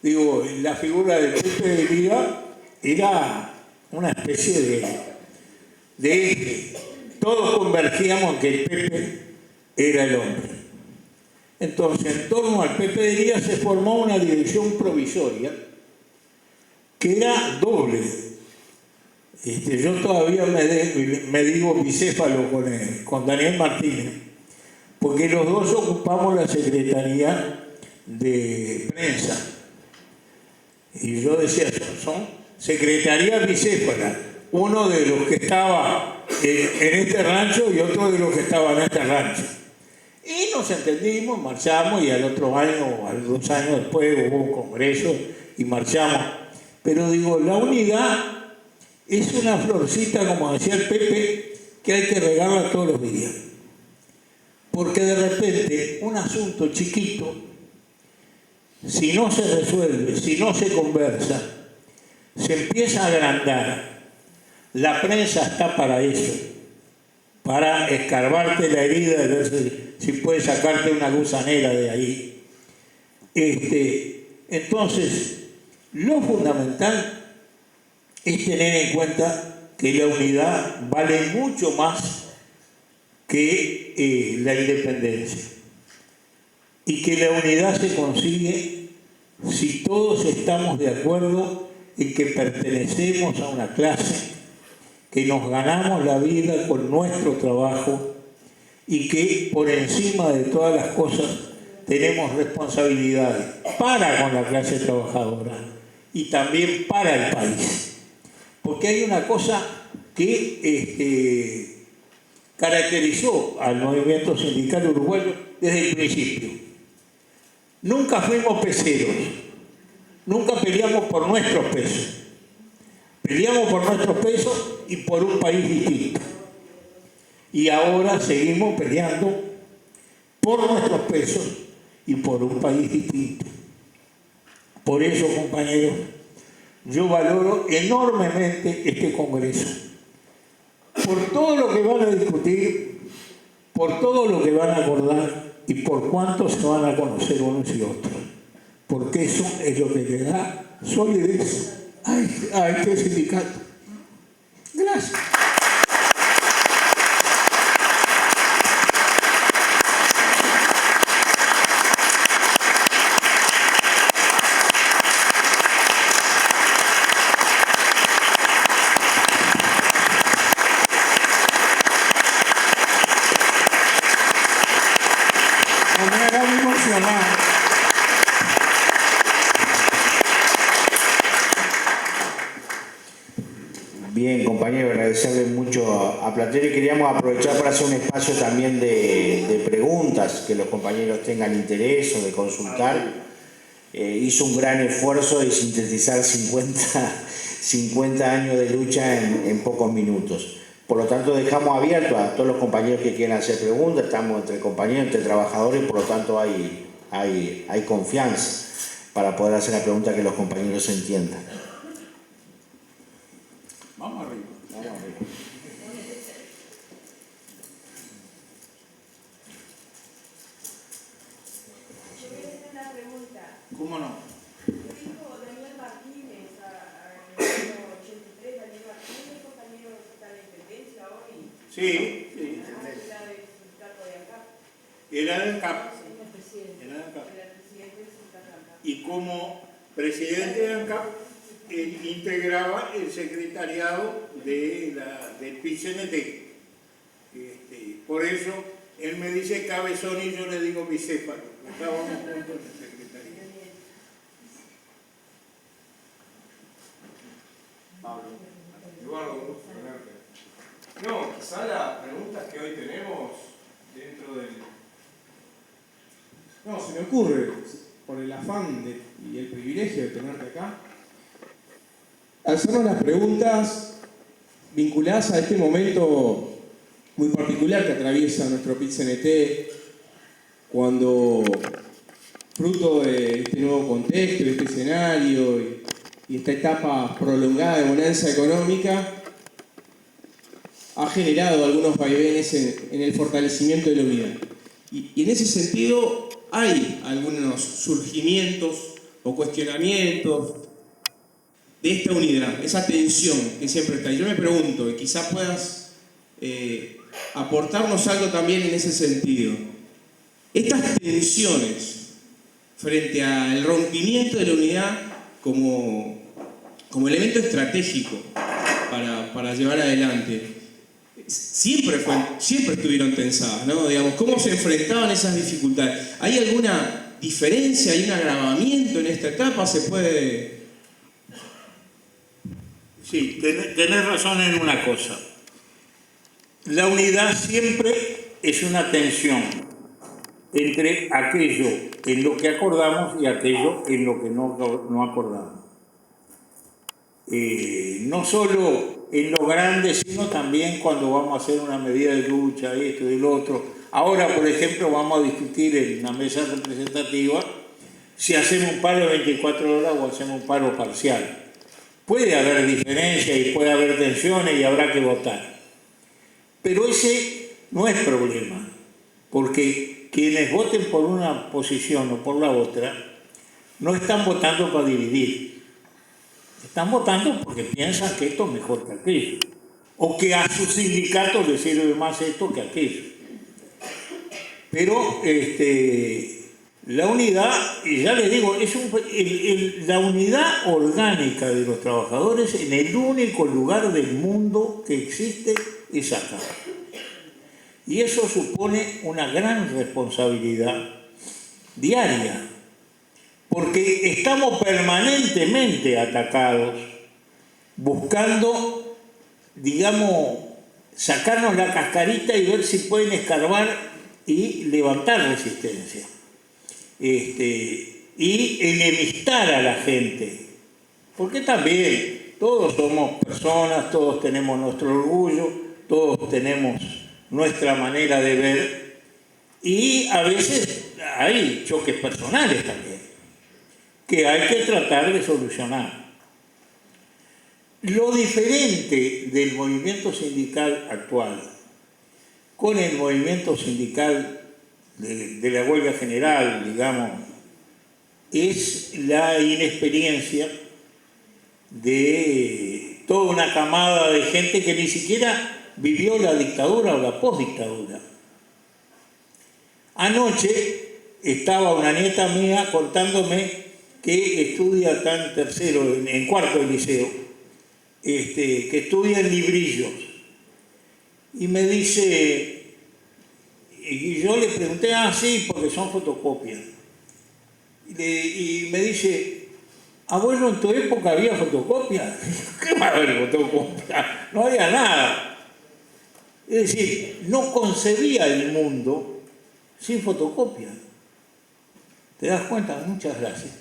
digo, la figura del Pepe de Lía era una especie de eje. Todos convergíamos en que el Pepe era el hombre. Entonces, en torno al Pepe de Lía se formó una dirección provisoria que era doble. Yo todavía me digo bicéfalo con Daniel Martínez, porque los dos ocupamos la Secretaría de Prensa. Y yo decía, son secretarías bicéfalas, uno de los que estaba en este rancho y otro de los que estaba en este rancho. Y nos entendimos, marchamos, y al otro año, a los 2 años después, hubo un congreso y marchamos. Pero digo, la unidad es una florcita, como decía el Pepe, que hay que regarla todos los días. Porque de repente un asunto chiquito, si no se resuelve, si no se conversa, se empieza a agrandar. La prensa está para eso, para escarbarte la herida, de ver si puedes sacarte una gusanera de ahí. Entonces, lo fundamental es tener en cuenta que la unidad vale mucho más que la independencia, y que la unidad se consigue si todos estamos de acuerdo en que pertenecemos a una clase, que nos ganamos la vida con nuestro trabajo y que por encima de todas las cosas tenemos responsabilidades para con la clase trabajadora y también para el país. Porque hay una cosa que caracterizó al movimiento sindical uruguayo desde el principio. Nunca fuimos peseros, nunca peleamos por nuestros pesos. Peleamos por nuestros pesos y por un país distinto. Y ahora seguimos peleando por nuestros pesos y por un país distinto. Por eso, compañeros, yo valoro enormemente este Congreso. Por todo lo que van a discutir, por todo lo que van a acordar y por cuánto se van a conocer unos y otros. Porque eso es lo que le da solidez a este sindicato. Gracias. No me hagan emocionar. Bien, compañero, agradecerle mucho a Platero y queríamos aprovechar para hacer un espacio también de preguntas, que los compañeros tengan interés o de consultar. Hizo un gran esfuerzo de sintetizar 50 años de lucha en pocos minutos. Por lo tanto, dejamos abierto a todos los compañeros que quieran hacer preguntas. Estamos entre compañeros, entre trabajadores, por lo tanto hay confianza para poder hacer la pregunta que los compañeros entiendan. Vamos arriba. Vamos arriba. Yo quería hacer una pregunta. ¿Cómo no? ¿Tu hijo Daniel Martínez, en el año 83, Daniel Martínez, compañero que está en la intendencia hoy? Sí, Era del sindicato de ANCAP. era del CAP. Era el presidente. Era del CAP. Era el presidente del sindicato de ANCAP. Y como presidente de ANCAP, él integraba el secretariado del PIT-CNT. Por eso, él me dice cabezón y yo le digo bicéfalo. Estábamos juntos en el secretariado. Pablo. Eduardo, un gusto tenerte. No, quizá las preguntas que hoy tenemos dentro del... No, se me ocurre, por el afán y el privilegio de tenerte acá, hacernos las preguntas vinculadas a este momento muy particular que atraviesa nuestro PIT-CNT, cuando, fruto de este nuevo contexto, de este escenario y esta etapa prolongada de bonanza económica, ha generado algunos vaivenes en el fortalecimiento de la unidad. Y en ese sentido hay algunos surgimientos o cuestionamientos de esta unidad, esa tensión que siempre está. Y yo me pregunto, y quizá puedas aportarnos algo también en ese sentido. Estas tensiones frente al rompimiento de la unidad como elemento estratégico para llevar adelante, siempre estuvieron tensadas, ¿no? Digamos, ¿cómo se enfrentaban esas dificultades? ¿Hay alguna diferencia, hay un agravamiento en esta etapa? ¿Se puede...? Sí, tenés razón en una cosa. La unidad siempre es una tensión entre aquello en lo que acordamos y aquello en lo que no acordamos. No solo en lo grande, sino también cuando vamos a hacer una medida de lucha, esto y lo otro. Ahora, por ejemplo, vamos a discutir en una mesa representativa si hacemos un paro de 24 horas o hacemos un paro parcial. Puede haber diferencias y puede haber tensiones y habrá que votar. Pero ese no es problema, porque quienes voten por una posición o por la otra no están votando para dividir. Están votando porque piensan que esto es mejor que aquello, o que a sus sindicatos les sirve más esto que aquello. Pero la unidad, y ya les digo, es la unidad orgánica de los trabajadores en el único lugar del mundo que existe es acá. Y eso supone una gran responsabilidad diaria, porque estamos permanentemente atacados, buscando, digamos, sacarnos la cascarita y ver si pueden escarbar y levantar resistencia. Y enemistar a la gente, porque también todos somos personas, todos tenemos nuestro orgullo, todos tenemos nuestra manera de ver, y a veces hay choques personales también, que hay que tratar de solucionar. Lo diferente del movimiento sindical actual con el movimiento sindical de la huelga general, digamos, es la inexperiencia de toda una camada de gente que ni siquiera vivió la dictadura o la postdictadura. Anoche estaba una nieta mía contándome que estudia acá en cuarto de liceo, que estudia en Librillos, y me dice, y yo le pregunté, sí, porque son fotocopias. Y me dice, abuelo, ¿en tu época había fotocopia? ¿Qué va a haber fotocopia? No había nada. Es decir, no concebía el mundo sin fotocopia. ¿Te das cuenta? Muchas gracias.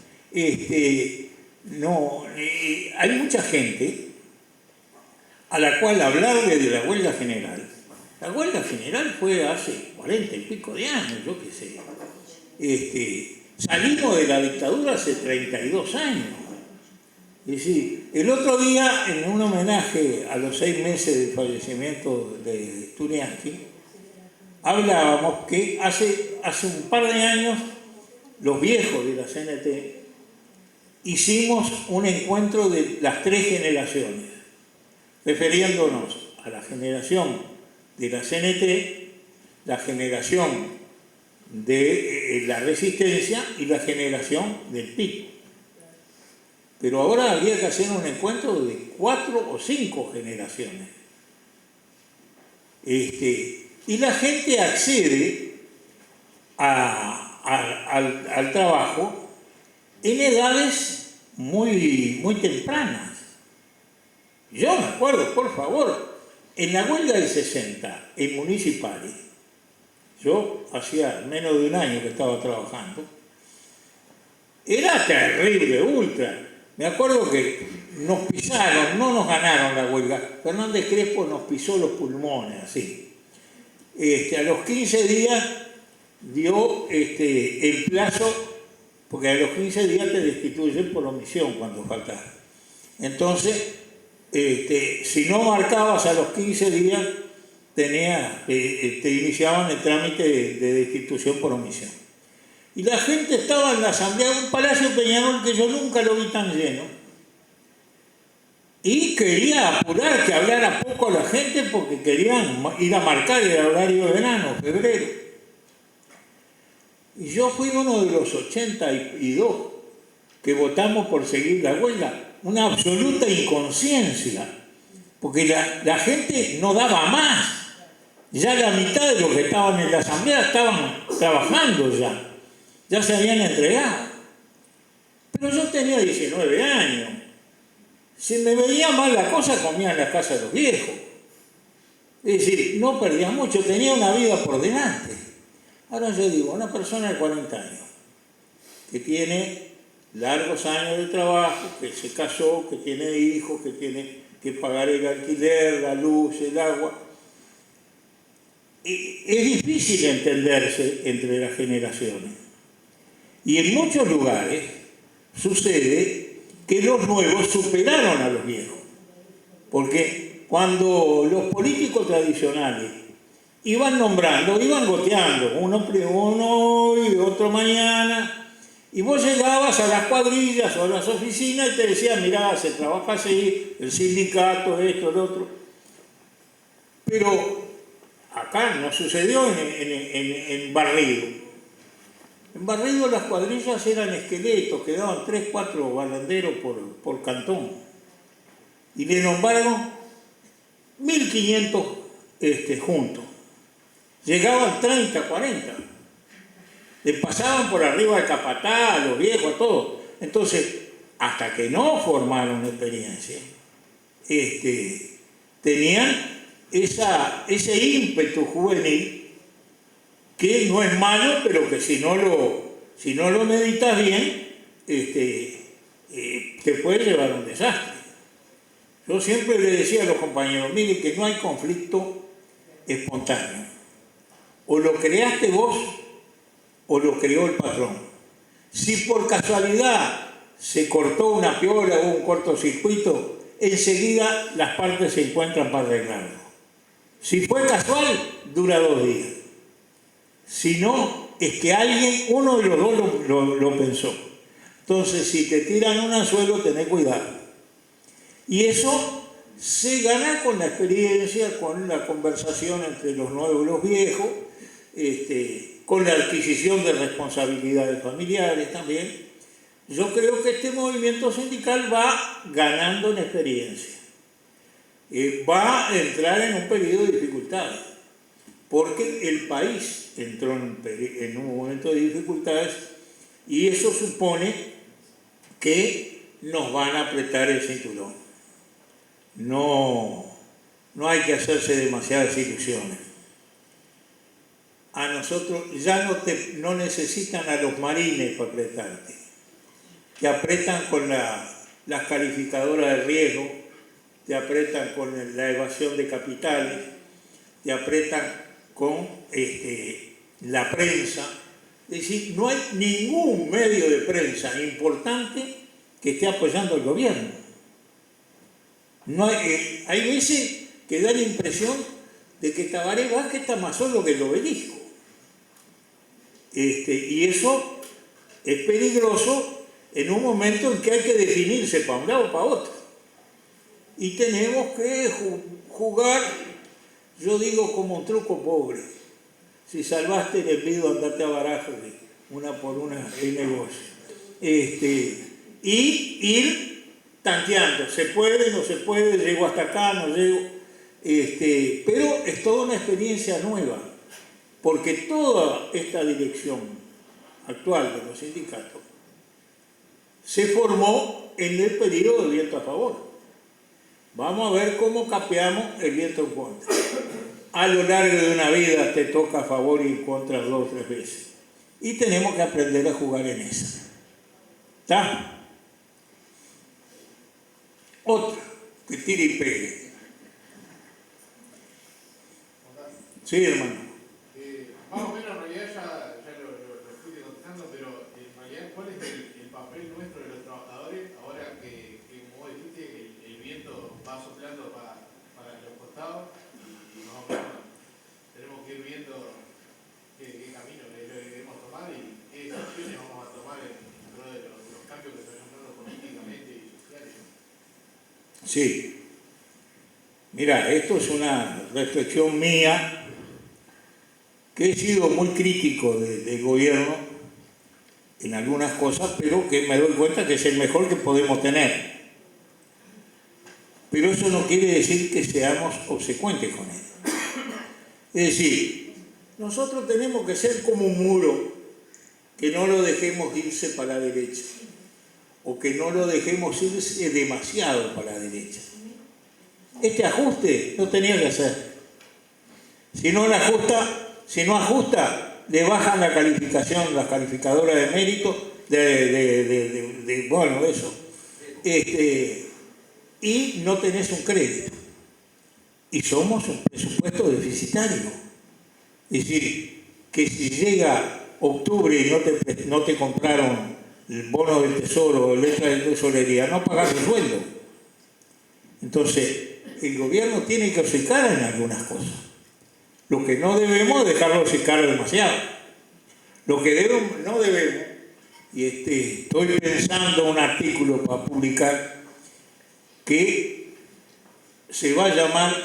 Hay mucha gente a la cual hablarle de la huelga general. La huelga general fue hace 40 y pico de años, yo qué sé. Salimos de la dictadura hace 32 años. Es decir, el otro día, en un homenaje a los 6 meses del fallecimiento de Turianqui, hablábamos que hace un par de años los viejos de la CNT hicimos un encuentro de las 3 generaciones, refiriéndonos a la generación de la CNT, la generación de la resistencia y la generación del PIB. Pero ahora habría que hacer un encuentro de 4 o 5 generaciones. Y la gente accede al trabajo en edades muy tempranas. Yo me acuerdo, por favor, en la huelga del 60, en Municipales, yo hacía menos de un año que estaba trabajando, era terrible, ultra. Me acuerdo que nos pisaron, no nos ganaron la huelga, Fernández Crespo nos pisó los pulmones, así. A los 15 días dio el plazo, porque a los 15 días te destituyen por omisión cuando faltas. Entonces, si no marcabas a los 15 días, te iniciaban el trámite de destitución por omisión. Y la gente estaba en la asamblea de un Palacio Peñarol que yo nunca lo vi tan lleno. Y quería apurar que hablara poco la gente porque querían ir a marcar el horario de verano, febrero. Y yo fui uno de los 82 que votamos por seguir la huelga. Una absoluta inconsciencia, porque la gente no daba más. Ya la mitad de los que estaban en la asamblea estaban trabajando ya se habían entregado. Pero yo tenía 19 años. Si me veía mal la cosa, comía en la casa de los viejos. Es decir, no perdía mucho, tenía una vida por delante. Ahora yo digo, una persona de 40 años, que tiene largos años de trabajo, que se casó, que tiene hijos, que tiene que pagar el alquiler, la luz, el agua. Es difícil entenderse entre las generaciones. Y en muchos lugares sucede que los nuevos superaron a los viejos. Porque cuando los políticos tradicionales iban nombrando, iban goteando, uno y otro mañana, y vos llegabas a las cuadrillas o a las oficinas y te decían, mirá, se trabaja así, el sindicato, esto, lo otro. Pero acá no sucedió en Barrido. En Barrido las cuadrillas eran esqueletos, quedaban 3, 4 balanderos por cantón. Y le nombraron 1.500 juntos. Llegaban 30, 40. Le pasaban por arriba al capataz, a los viejos, a todos. Entonces, hasta que no formaron experiencia, tenían ese ímpetu juvenil que no es malo, pero que si no lo meditas bien, te puede llevar a un desastre. Yo siempre le decía a los compañeros, mire que no hay conflicto espontáneo. O lo creaste vos o lo creó el patrón. Si por casualidad se cortó una piola o un cortocircuito, enseguida las partes se encuentran para arreglarlo. Si fue casual, dura 2 días. Si no, es que uno de los dos lo pensó. Entonces, si te tiran un anzuelo, tenés cuidado. Y eso se gana con la experiencia, con la conversación entre los nuevos y los viejos, con la adquisición de responsabilidades familiares también. Yo creo que este movimiento sindical va ganando en experiencia. Va a entrar en un periodo de dificultades. porque el país entró en un momento de dificultades y eso supone que nos van a apretar el cinturón. No hay que hacerse demasiadas ilusiones. A nosotros ya no necesitan a los marines para apretarte. Te apretan con las calificadoras de riesgo, te apretan con la evasión de capitales, te apretan con la prensa. Es decir, no hay ningún medio de prensa importante que esté apoyando al gobierno. Hay veces que da la impresión de que Tabaré Vázquez está más solo que el obelisco. Y eso es peligroso en un momento en que hay que definirse para un lado o para otro. Y tenemos que jugar, yo digo, como un truco pobre. Si salvaste el envido, andate a barajas, una por una el negocio. Y ir tanteando, se puede, no se puede, llego hasta acá, no llego. Pero es toda una experiencia nueva, porque toda esta dirección actual de los sindicatos se formó en el periodo del viento a favor. Vamos a ver cómo capeamos el viento en contra. A lo largo de una vida te toca a favor y en contra 2 o 3 veces. Y tenemos que aprender a jugar en esa. ¿Está? Otra, que tire y pegue. Sí, hermano. Más o menos en realidad ya lo fui contestando, pero en realidad ¿cuál es el papel nuestro de los trabajadores ahora que como vos dijiste, el viento va soplando para los costados y más o menos tenemos que ir viendo qué camino debemos tomar y qué acciones vamos a tomar dentro de los cambios que se vayan dando políticamente y sociales? Sí. Mira, esto es una reflexión mía, que he sido muy crítico del gobierno en algunas cosas, pero que me doy cuenta que es el mejor que podemos tener. Pero eso no quiere decir que seamos obsecuentes con él. Es decir, nosotros tenemos que ser como un muro, que no lo dejemos irse para la derecha, o que no lo dejemos irse demasiado para la derecha. Este ajuste lo tenía que hacer. Si no ajusta, le bajan la calificación, las calificadoras de mérito, bueno, eso. Y no tenés un crédito. Y somos un presupuesto deficitario. Es decir, que si llega octubre y no te compraron el bono del tesoro o letra de tesorería, no pagás el sueldo. Entonces, el gobierno tiene que hocicar en algunas cosas. Lo que no debemos es dejarlo hocicar demasiado. Lo que no debemos, y estoy pensando un artículo para publicar que se va a llamar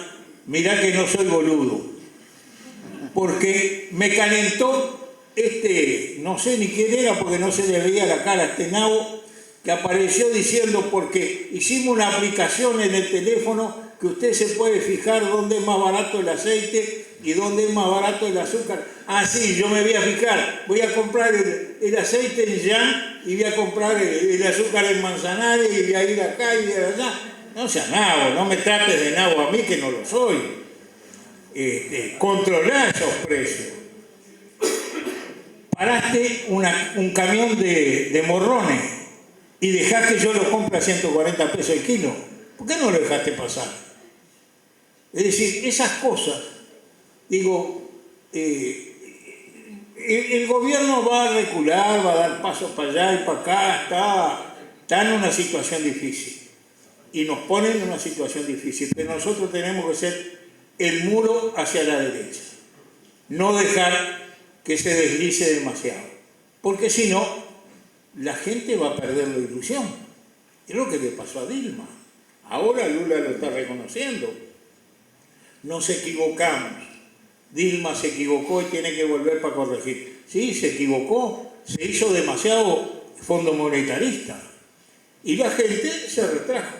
"Mirá que no soy boludo", porque me calentó no sé ni quién era porque no se le veía la cara a este nabo, que apareció diciendo porque hicimos una aplicación en el teléfono que usted se puede fijar dónde es más barato el aceite y dónde es más barato el azúcar. Ah, sí, yo me voy a fijar, voy a comprar el aceite en Jan y voy a comprar el azúcar en Manzanares y voy a ir acá y de allá. No sea nabo, no me trates de nabo a mí que no lo soy. Controlar esos precios. Paraste un camión de morrones y dejás que yo lo compre a 140 pesos el kilo. ¿Por qué no lo dejaste pasar? Es decir, esas cosas, digo, el gobierno va a recular, va a dar pasos para allá y para acá, está en una situación difícil. Y nos ponen en una situación difícil, pero nosotros tenemos que ser el muro hacia la derecha. No dejar que se deslice demasiado. Porque si no, la gente va a perder la ilusión. Es lo que le pasó a Dilma. Ahora Lula lo está reconociendo. Nos equivocamos. Dilma se equivocó y tiene que volver para corregir. Sí, se equivocó. Se hizo demasiado fondo monetarista. Y la gente se retrajo.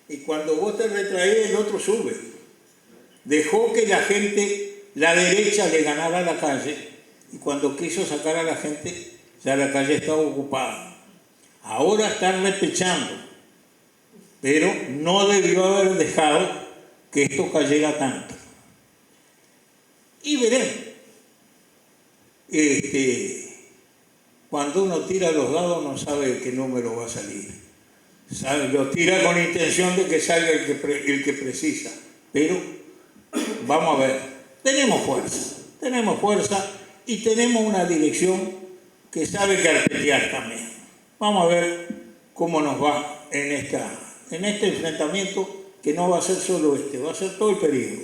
Y cuando vos te retraes, el otro sube. Dejó que la gente la derecha le ganara a la calle y cuando quiso sacar a la gente ya la calle estaba ocupada. Ahora están repechando, pero no debió haber dejado que esto cayera tanto. Y veremos. Cuando uno tira los dados no sabe qué número va a salir. Lo tira con intención de que salga el que precisa. Pero vamos a ver, tenemos fuerza y tenemos una dirección que sabe carpetear también. Vamos a ver cómo nos va en este enfrentamiento, que no va a ser solo va a ser todo el periodo.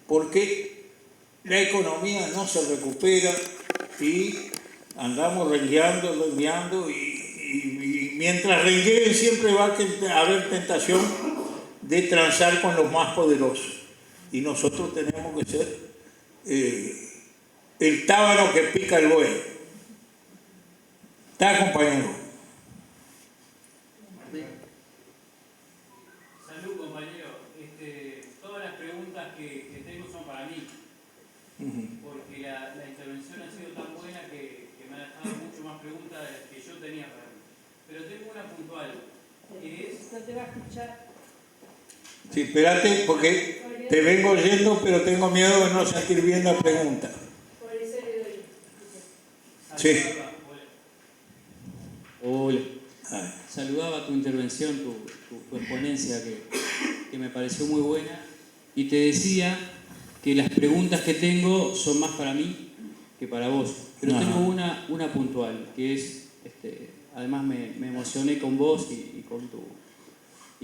Porque la economía no se recupera y andamos rengueando y mientras rengueen siempre va a haber tentación de transar con los más poderosos. Y nosotros tenemos que ser el tábano que pica el buey. ¿Está, compañero? Salud, compañero. Todas las preguntas que tengo son para mí, porque la intervención ha sido tan buena que me ha dejado mucho más preguntas de las que yo tenía para mí. Pero tengo una puntual, que es... No te va a escuchar. Sí, espérate, porque te vengo oyendo, pero tengo miedo de no sentir bien la pregunta. Por eso le doy. Sí. Hola. Saludaba tu intervención, tu exponencia, que me pareció muy buena, y te decía que las preguntas que tengo son más para mí que para vos. Pero tengo una puntual, que es, además me emocioné con vos y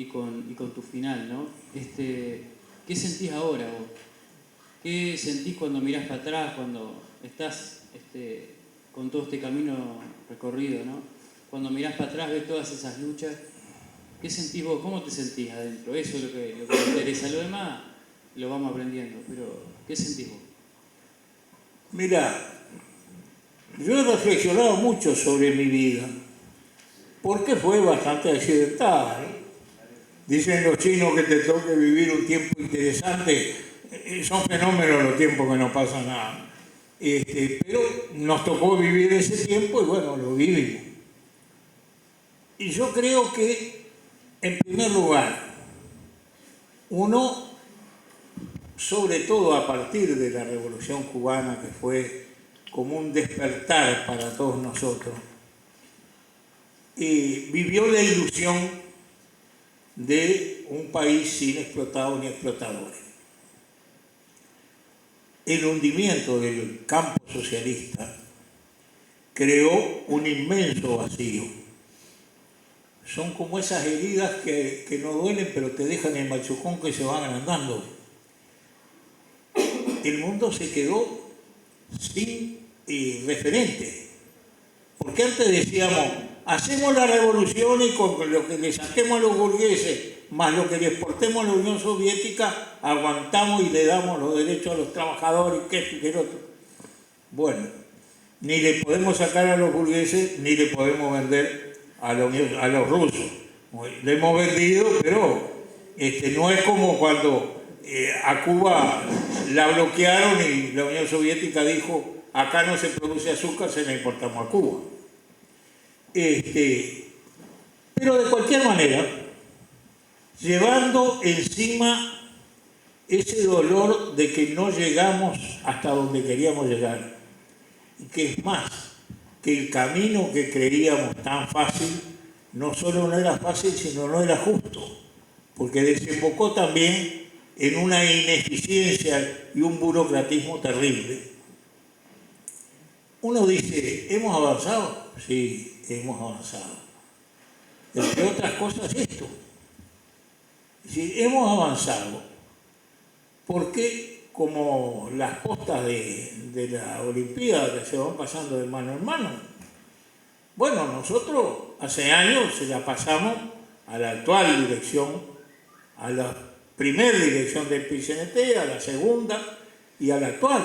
con tu final, ¿no? ¿Qué sentís ahora vos? ¿Qué sentís cuando mirás para atrás, cuando estás con todo este camino recorrido, ¿no? Cuando mirás para atrás, ves todas esas luchas, ¿qué sentís vos? ¿Cómo te sentís adentro? Eso es lo que me interesa. Lo demás lo vamos aprendiendo, pero ¿qué sentís vos? Mira, yo he reflexionado mucho sobre mi vida, porque fue bastante accidentada, ¿no? Dicen los chinos que te toque vivir un tiempo interesante, son fenómenos los tiempos que no pasa nada. Pero nos tocó vivir ese tiempo y bueno, lo vivimos. Y yo creo que, en primer lugar, uno, sobre todo a partir de la Revolución Cubana, que fue como un despertar para todos nosotros, vivió la ilusión de un país sin explotados ni explotadores. El hundimiento del campo socialista creó un inmenso vacío. Son como esas heridas que no duelen, pero te dejan el machucón que se van agrandando. El mundo se quedó sin referente. Porque antes decíamos, hacemos la revolución y con lo que le saquemos a los burgueses, más lo que le exportemos a la Unión Soviética, aguantamos y le damos los derechos a los trabajadores, que esto y que el otro. Bueno, ni le podemos sacar a los burgueses, ni le podemos vender a los rusos. Le hemos vendido, pero no es como cuando a Cuba la bloquearon y la Unión Soviética dijo, acá no se produce azúcar, se la importamos a Cuba. Pero de cualquier manera, llevando encima ese dolor de que no llegamos hasta donde queríamos llegar, y que es más, que el camino que creíamos tan fácil, no solo no era fácil, sino no era justo, porque desembocó también en una ineficiencia y un burocratismo terrible. Uno dice, ¿hemos avanzado? Sí, hemos avanzado. Entre otras cosas esto. Sí, hemos avanzado, porque como las postas de la Olimpiada que se van pasando de mano en mano, bueno, nosotros hace años se la pasamos a la actual dirección, a la primera dirección del PCNT, a la segunda y a la actual.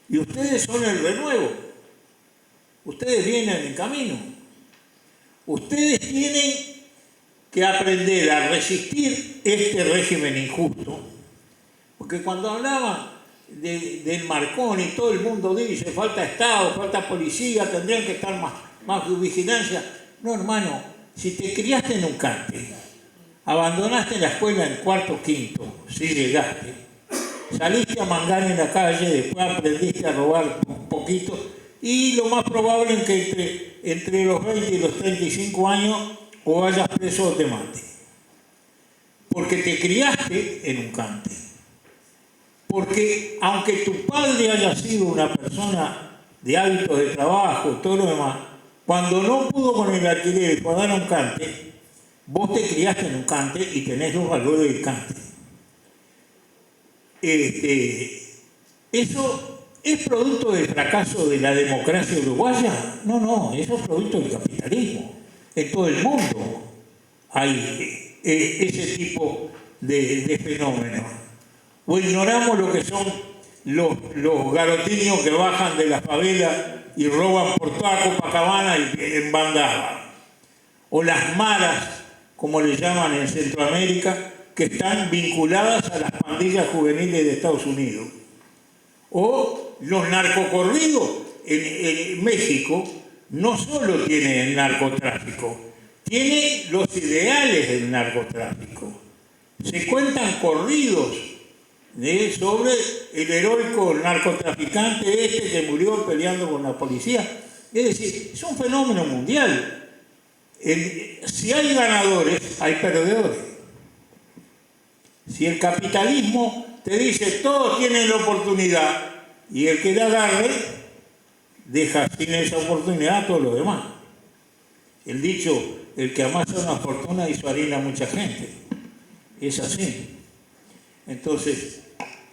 Y ustedes son el renuevo. Ustedes vienen en camino. Ustedes tienen que aprender a resistir este régimen injusto. Porque cuando hablaban del Marconi, todo el mundo dice, falta Estado, falta policía, tendrían que estar más vigilancia. No, hermano, si te criaste en un cante, abandonaste la escuela en cuarto o quinto, si llegaste, saliste a mangar en la calle, después aprendiste a robar un poquito, y lo más probable es que entre los 20 y los 35 años o vayas preso o te mates. Porque te criaste en un cante. Porque aunque tu padre haya sido una persona de hábitos de trabajo y todo lo demás, cuando no pudo con el alquiler y pagar un cante, vos te criaste en un cante y tenés los valores del cante. ¿Eso es producto del fracaso de la democracia uruguaya? No, eso es producto del capitalismo. En todo el mundo hay ese tipo de fenómenos. O ignoramos lo que son los garotinios que bajan de las favelas y roban por toda Copacabana y en bandada. O las maras, como le llaman en Centroamérica, que están vinculadas a las pandillas juveniles de Estados Unidos. O los narcocorridos en México no solo tiene el narcotráfico, tiene los ideales del narcotráfico. Se cuentan corridos sobre el heroico narcotraficante que murió peleando con la policía. Es decir, es un fenómeno mundial. Si hay ganadores, hay perdedores. Si el capitalismo te dice todos tienen la oportunidad y el que la agarre deja sin esa oportunidad a todos los demás. El dicho, el que amasa una fortuna hizo harina a mucha gente. Es así. Entonces,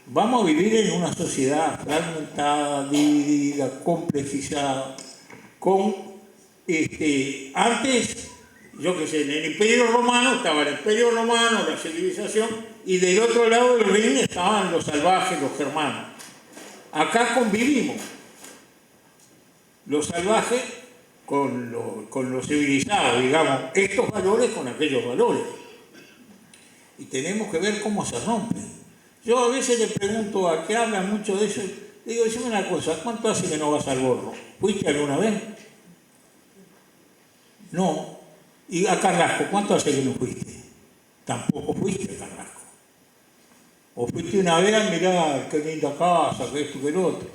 vamos a vivir en una sociedad fragmentada, dividida, complejizada, con antes, yo qué sé, en el Imperio Romano estaba el Imperio Romano, la civilización, y del otro lado del Rin estaban los salvajes, los germanos. Acá convivimos los salvajes con los civilizados, digamos, estos valores con aquellos valores. Y tenemos que ver cómo se rompen. Yo a veces le pregunto a que hablan mucho de eso, le digo, decime una cosa, ¿cuánto hace que no vas al Gorro? ¿Fuiste alguna vez? No. ¿Y a Carrasco, cuánto hace que no fuiste? Tampoco fuiste a Carrasco. O fuiste una vez, mirá, qué linda casa, que esto, que lo otro.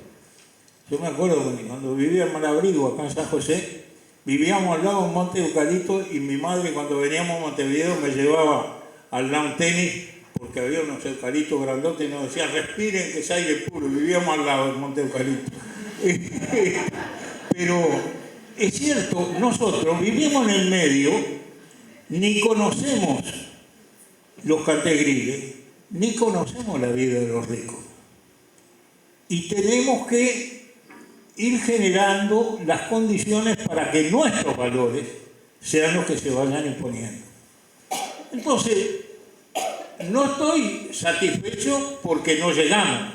Yo me acuerdo que cuando vivía en Malabrigo, acá en San José, vivíamos al lado de un monte de eucalipto y mi madre cuando veníamos a Montevideo me llevaba al lawn tenis porque había unos eucaliptos grandotes y nos decían respiren que es aire puro, vivíamos al lado del monte de eucalipto. Pero es cierto, nosotros vivimos en el medio, ni conocemos los cantegriles, ni conocemos la vida de los ricos. Y tenemos que ir generando las condiciones para que nuestros valores sean los que se vayan imponiendo. Entonces, no estoy satisfecho porque no llegamos,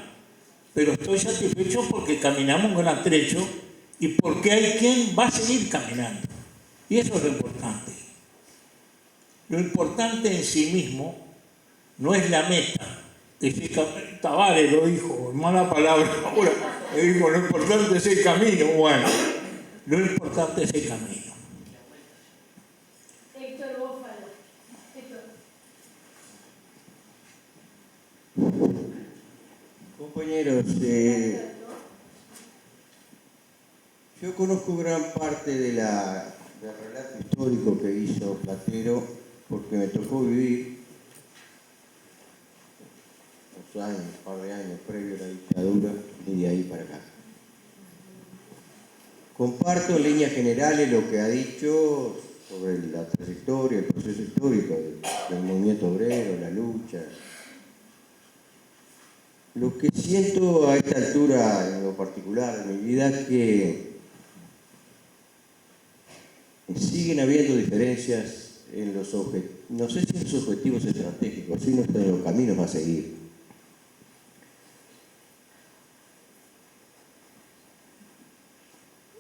pero estoy satisfecho porque caminamos un gran trecho y porque hay quien va a seguir caminando. Y eso es lo importante. Lo importante en sí mismo no es la meta. Tavares lo dijo, mala palabra ahora, le dijo, lo importante es el camino. Bueno, lo importante es el camino. Héctor Bófalo. Compañeros, yo conozco gran parte del relato histórico que hizo Platero porque me tocó vivir un par de años previo a la dictadura y de ahí para acá. Comparto en líneas generales lo que ha dicho sobre la trayectoria, el proceso histórico del movimiento obrero, la lucha. Lo que siento a esta altura, en lo particular de mi vida, es que siguen habiendo diferencias en los objetivos, no sé si en los objetivos estratégicos, sino en los caminos a seguir.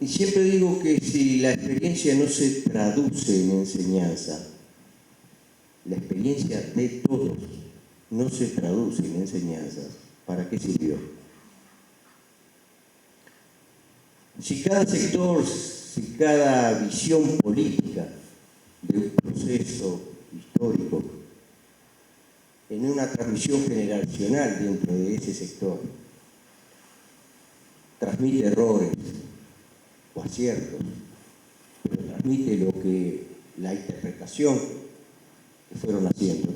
Y siempre digo que si la experiencia no se traduce en enseñanza, la experiencia de todos no se traduce en enseñanzas, ¿para qué sirvió? Si cada sector, si cada visión política de un proceso histórico, en una transmisión generacional dentro de ese sector, transmite errores o aciertos, pero transmite lo que la interpretación que fueron haciendo,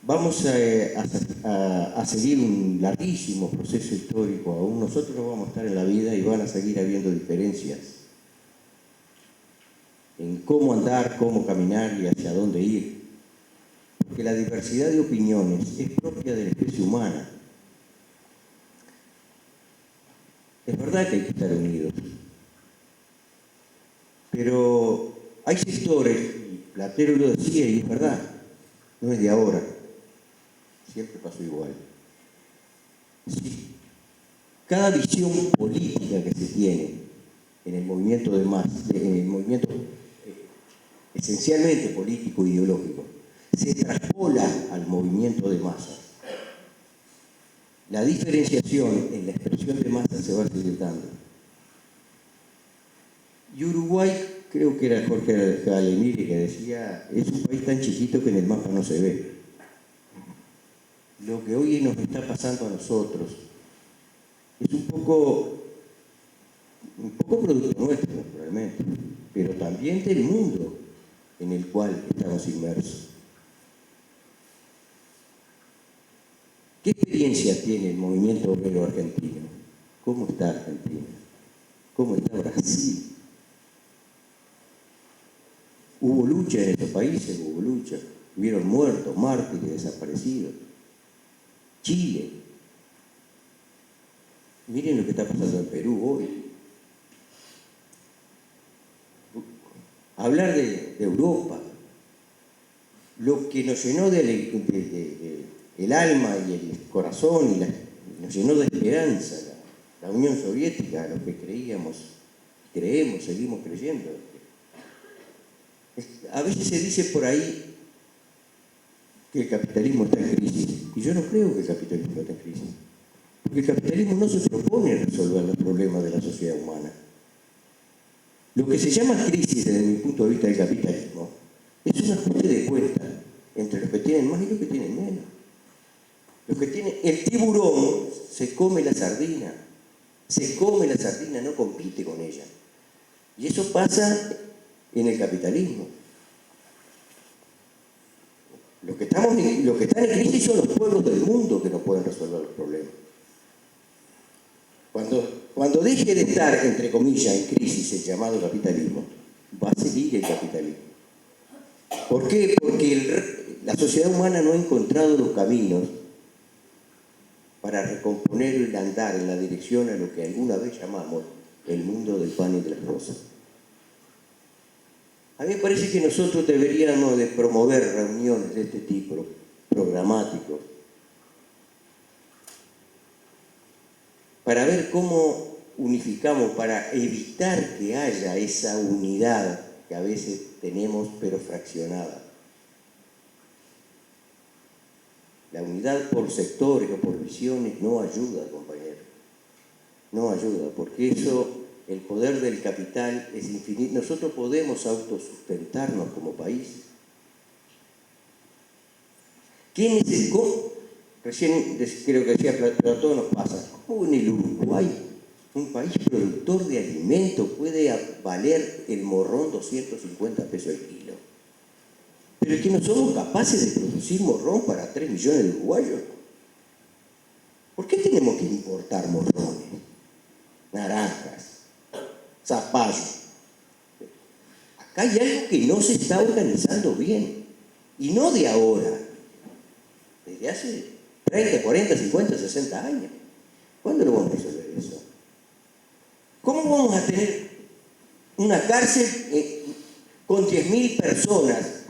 vamos a seguir un larguísimo proceso histórico. Aún nosotros no vamos a estar en la vida y van a seguir habiendo diferencias en cómo andar, cómo caminar y hacia dónde ir. Porque la diversidad de opiniones es propia de la especie humana. Es verdad que hay que estar unidos, pero hay sectores, y Platero lo decía y es verdad, no es de ahora, siempre pasó igual. Sí. Cada visión política que se tiene en el movimiento de masas, en el movimiento esencialmente político e ideológico, se traspola al movimiento de masas. La diferenciación en la expresión de masas se va a seguir dando. Y Uruguay, creo que era Jorge Galemire que decía, es un país tan chiquito que en el mapa no se ve. Lo que hoy nos está pasando a nosotros es un poco producto nuestro, naturalmente, pero también del mundo en el cual estamos inmersos. ¿Qué experiencia tiene el movimiento obrero argentino? ¿Cómo está Argentina? ¿Cómo está Brasil? Hubo lucha en estos países, hubo lucha. Hubieron muertos, mártires, desaparecidos. Chile. Miren lo que está pasando en Perú hoy. Hablar de Europa, lo que nos llenó el alma y el corazón y nos llenó de esperanza, la Unión Soviética, lo que creíamos, creemos, seguimos creyendo. A veces se dice por ahí que el capitalismo está en crisis, y yo no creo que el capitalismo esté en crisis, porque el capitalismo no se propone resolver los problemas de la sociedad humana. Lo que se llama crisis desde mi punto de vista del capitalismo es un ajuste de cuentas entre los que tienen más y los que tienen menos. Los que tienen, el tiburón se come la sardina, no compite con ella. Y eso pasa en el capitalismo. Los que están en crisis son los pueblos del mundo que no pueden resolver los problemas. Cuando deje de estar, entre comillas, en crisis el llamado capitalismo, va a seguir el capitalismo. ¿Por qué? Porque la sociedad humana no ha encontrado los caminos para recomponer el andar en la dirección a lo que alguna vez llamamos el mundo del pan y de las rosas. A mí me parece que nosotros deberíamos de promover reuniones de este tipo, programáticos, para ver cómo unificamos, para evitar que haya esa unidad que a veces tenemos pero fraccionada. La unidad por sectores o por visiones no ayuda, compañeros. No ayuda, porque eso, el poder del capital es infinito. Nosotros podemos autosustentarnos como país. Recién creo que decía, pero a todos nos pasa. ¿Cómo en el Uruguay, un país productor de alimentos, puede valer el morrón 250 pesos el kilo? Pero es que no somos capaces de producir morrón para 3 millones de uruguayos. ¿Por qué tenemos que importar morrones, naranjas, zapallos? Acá hay algo que no se está organizando bien. Y no de ahora. Desde hace 30, 40, 50, 60 años. ¿Cuándo lo vamos a resolver eso? ¿Cómo vamos a tener una cárcel con 10.000 personas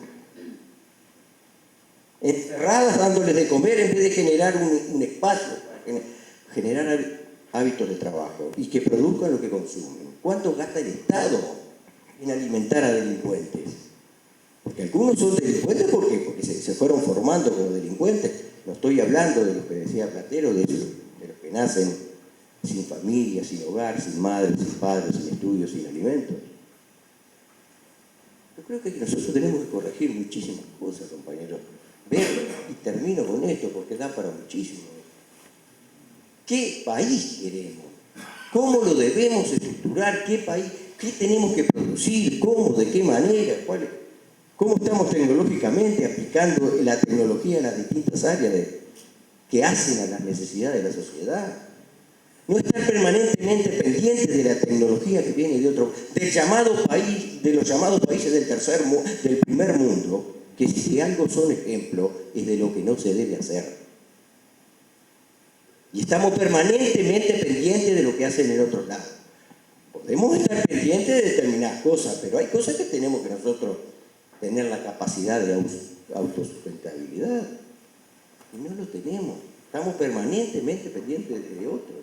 encerradas dándoles de comer en vez de generar un espacio para generar hábitos de trabajo y que produzcan lo que consumen? ¿Cuánto gasta el Estado en alimentar a delincuentes? Porque algunos son delincuentes porque se fueron formando como delincuentes. No estoy hablando de los que decía Platero, de los que nacen sin familia, sin hogar, sin madre, sin padre, sin estudios, sin alimentos. Yo creo que nosotros tenemos que corregir muchísimas cosas, compañeros. Verlo, y termino con esto porque da para muchísimo. ¿Qué país queremos? ¿Cómo lo debemos estructurar? ¿Qué país? ¿Qué tenemos que producir? ¿Cómo? ¿De qué manera? ¿Cómo estamos tecnológicamente aplicando la tecnología en las distintas áreas que hacen a las necesidades de la sociedad? No estar permanentemente pendientes de la tecnología que viene de otro, de los llamados países del primer mundo, que si algo son ejemplo, es de lo que no se debe hacer. Y estamos permanentemente pendientes de lo que hacen en otros lados. Podemos estar pendientes de determinadas cosas, pero hay cosas que tenemos que nosotros tener la capacidad de autosustentabilidad. Y no lo tenemos. Estamos permanentemente pendientes de otros.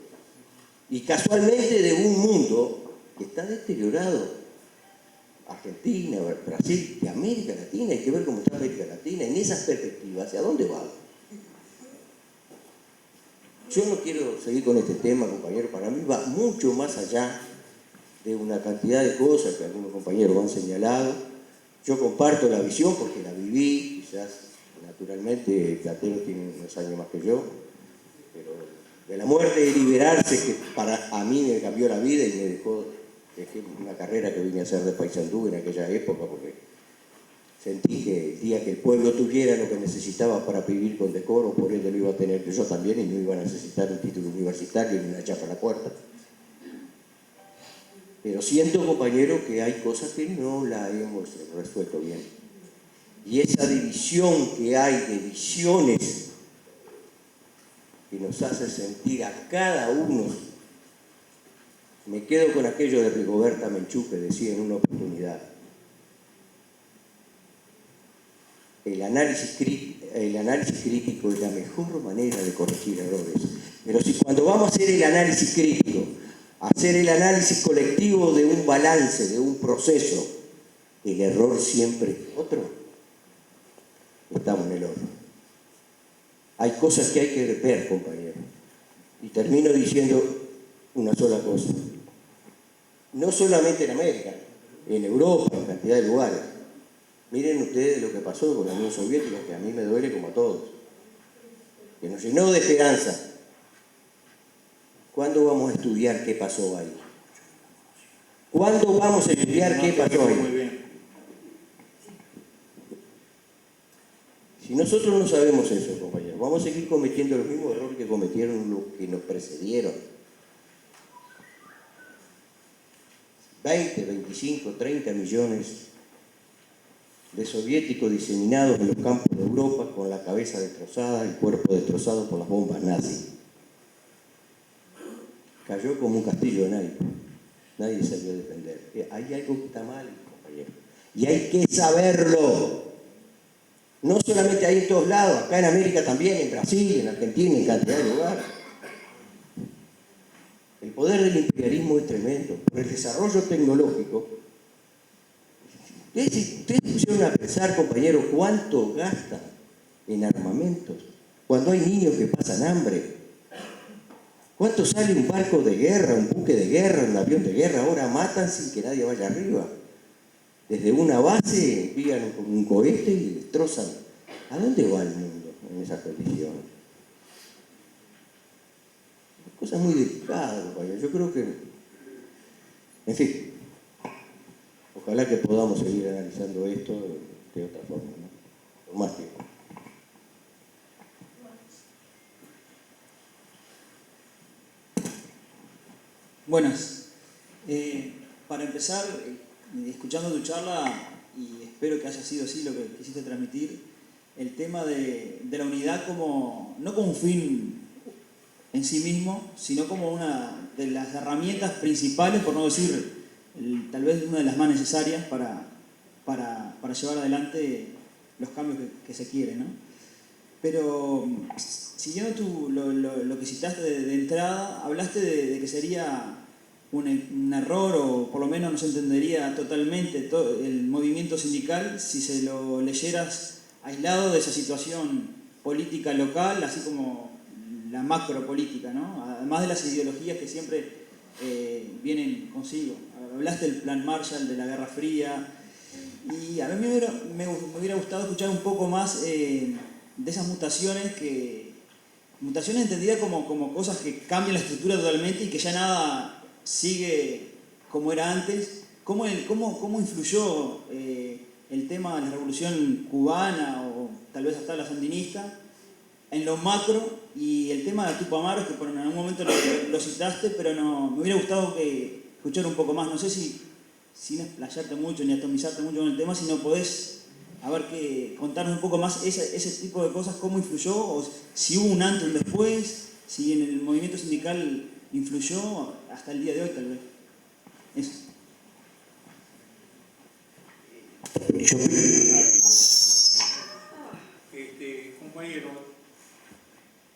Y casualmente de un mundo que está deteriorado. Argentina, Brasil, de América Latina, hay que ver cómo está América Latina, en esas perspectivas, ¿hacia dónde va? Yo no quiero seguir con este tema, compañero, para mí va mucho más allá de una cantidad de cosas que algunos compañeros han señalado. Yo comparto la visión porque la viví, quizás naturalmente Platero tiene unos años más que yo, pero de la muerte de liberarse, que a mí me cambió la vida y me dejé una carrera que vine a hacer de Paysandú en aquella época, porque sentí que el día que el pueblo tuviera lo que necesitaba para vivir con decoro, por ende lo iba a tener yo también y no iba a necesitar un título universitario ni una chapa a la puerta. Pero siento, compañero, que hay cosas que no la hemos resuelto bien. Y esa división que hay de visiones que nos hace sentir a cada uno. Me quedo con aquello de Rigoberta Menchú que decía en una oportunidad. El análisis crítico es la mejor manera de corregir errores. Pero si cuando vamos a hacer el análisis crítico, hacer el análisis colectivo de un balance, de un proceso, el error siempre es otro, estamos en el horno. Hay cosas que hay que ver, compañero. Y termino diciendo una sola cosa. No solamente en América, en Europa, en cantidad de lugares. Miren ustedes lo que pasó con la Unión Soviética, que a mí me duele como a todos. Que nos llenó de esperanza. ¿Cuándo vamos a estudiar qué pasó ahí? ¿Cuándo vamos a estudiar qué pasó ahí? Si nosotros no sabemos eso, compañeros, vamos a seguir cometiendo los mismos errores que cometieron los que nos precedieron. 20, 25, 30 millones de soviéticos diseminados en los campos de Europa con la cabeza destrozada, el cuerpo destrozado por las bombas nazis. Cayó como un castillo de naipes. Nadie salió a defender. Hay algo que está mal, compañero. Y hay que saberlo. No solamente ahí en todos lados, acá en América también, en Brasil, en Argentina, en cantidad de lugares. El poder del imperialismo es tremendo. Por el desarrollo tecnológico. Ustedes pusieron a pensar, compañeros, cuánto gastan en armamentos cuando hay niños que pasan hambre. ¿Cuánto sale un barco de guerra, un buque de guerra, un avión de guerra? Ahora matan sin que nadie vaya arriba. Desde una base envían un cohete y destrozan. ¿A dónde va el mundo en esas condiciones? Es cosa muy delicada, compañero. Yo creo que, en fin, ojalá que podamos seguir analizando esto de otra forma, ¿no? Por más tiempo. Buenas. Para empezar, escuchando tu charla, y espero que haya sido así lo que quisiste transmitir, el tema de la unidad como, no como un fin en sí mismo, sino como una de las herramientas principales, por no decir tal vez una de las más necesarias para llevar adelante los cambios que se quieren, ¿no? Pero siguiendo lo que citaste de entrada, hablaste de que sería un error, o por lo menos no se entendería totalmente el movimiento sindical si se lo leyeras aislado de esa situación política local, así como la macropolítica, ¿no? Además de las ideologías que siempre vienen consigo. Hablaste del Plan Marshall, de la Guerra Fría, y a mí me hubiera gustado escuchar un poco más de esas mutaciones entendidas como cosas que cambian la estructura totalmente y que ya nada sigue como era antes. ¿Cómo influyó el tema de la revolución cubana o tal vez hasta la sandinista en lo macro, y el tema de Tupamaros, que en algún momento lo citaste, pero no, me hubiera gustado escuchar un poco más? No sé si sin explayarte mucho ni atomizarte mucho con el tema, si no podés contarnos un poco más ese tipo de cosas, cómo influyó, o si hubo un antes y un después, si en el movimiento sindical influyó hasta el día de hoy tal vez. Eso. Compañero,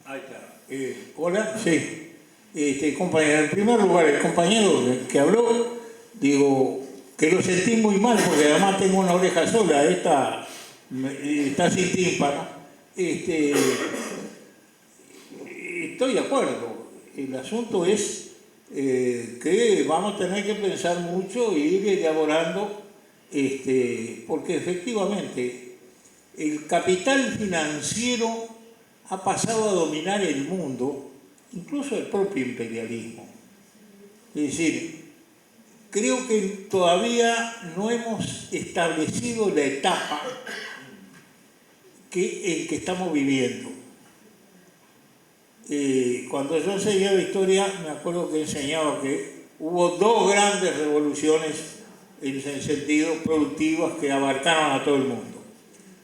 ahí está. Hola, sí. Compañero, en primer lugar, el compañero que habló, digo, que lo sentí muy mal porque además tengo una oreja sola, esta está sin tímpano. Estoy de acuerdo. El asunto es que vamos a tener que pensar mucho e ir elaborando, porque efectivamente el capital financiero ha pasado a dominar el mundo, incluso el propio imperialismo. Es decir, creo que todavía no hemos establecido la etapa en que estamos viviendo. Cuando yo enseñaba historia, me acuerdo que enseñaba que hubo dos grandes revoluciones en el sentido productivas que abarcaron a todo el mundo.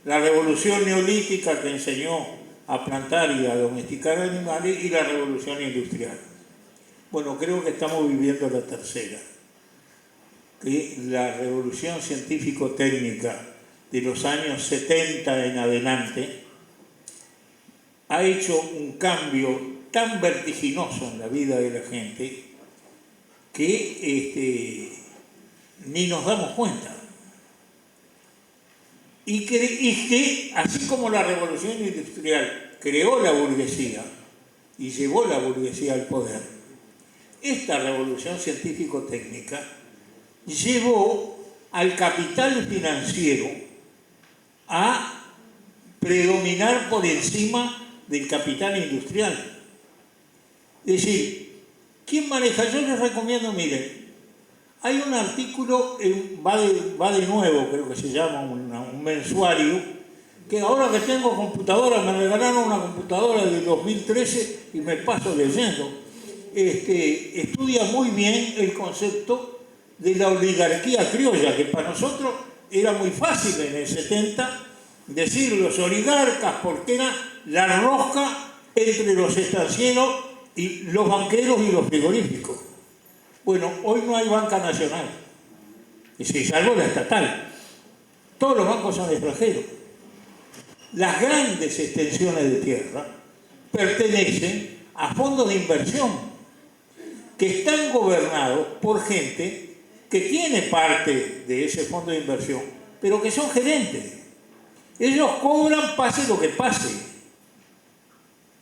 La revolución neolítica, que enseñó a plantar y a domesticar animales, y la revolución industrial. Bueno, creo que estamos viviendo la tercera, que la revolución científico-técnica de los años 70 en adelante ha hecho un cambio tan vertiginoso en la vida de la gente que ni nos damos cuenta. Y que así como la revolución industrial creó la burguesía y llevó la burguesía al poder, esta revolución científico-técnica llevó al capital financiero a predominar por encima del capital industrial. Es decir, ¿quién maneja? Yo les recomiendo, miren, hay un artículo, va de nuevo, creo que se llama, un mensuario, que ahora que tengo computadora, me regalaron una computadora del 2013 y me paso leyendo. Estudia muy bien el concepto de la oligarquía criolla, que para nosotros era muy fácil en el 70 decir los oligarcas, porque era la rosca entre los estancieros y los banqueros y los frigoríficos. Bueno, hoy no hay banca nacional, salvo la estatal. Todos los bancos son extranjeros. Las grandes extensiones de tierra pertenecen a fondos de inversión que están gobernados por gente que tiene parte de ese fondo de inversión, pero que son gerentes. Ellos cobran pase lo que pase.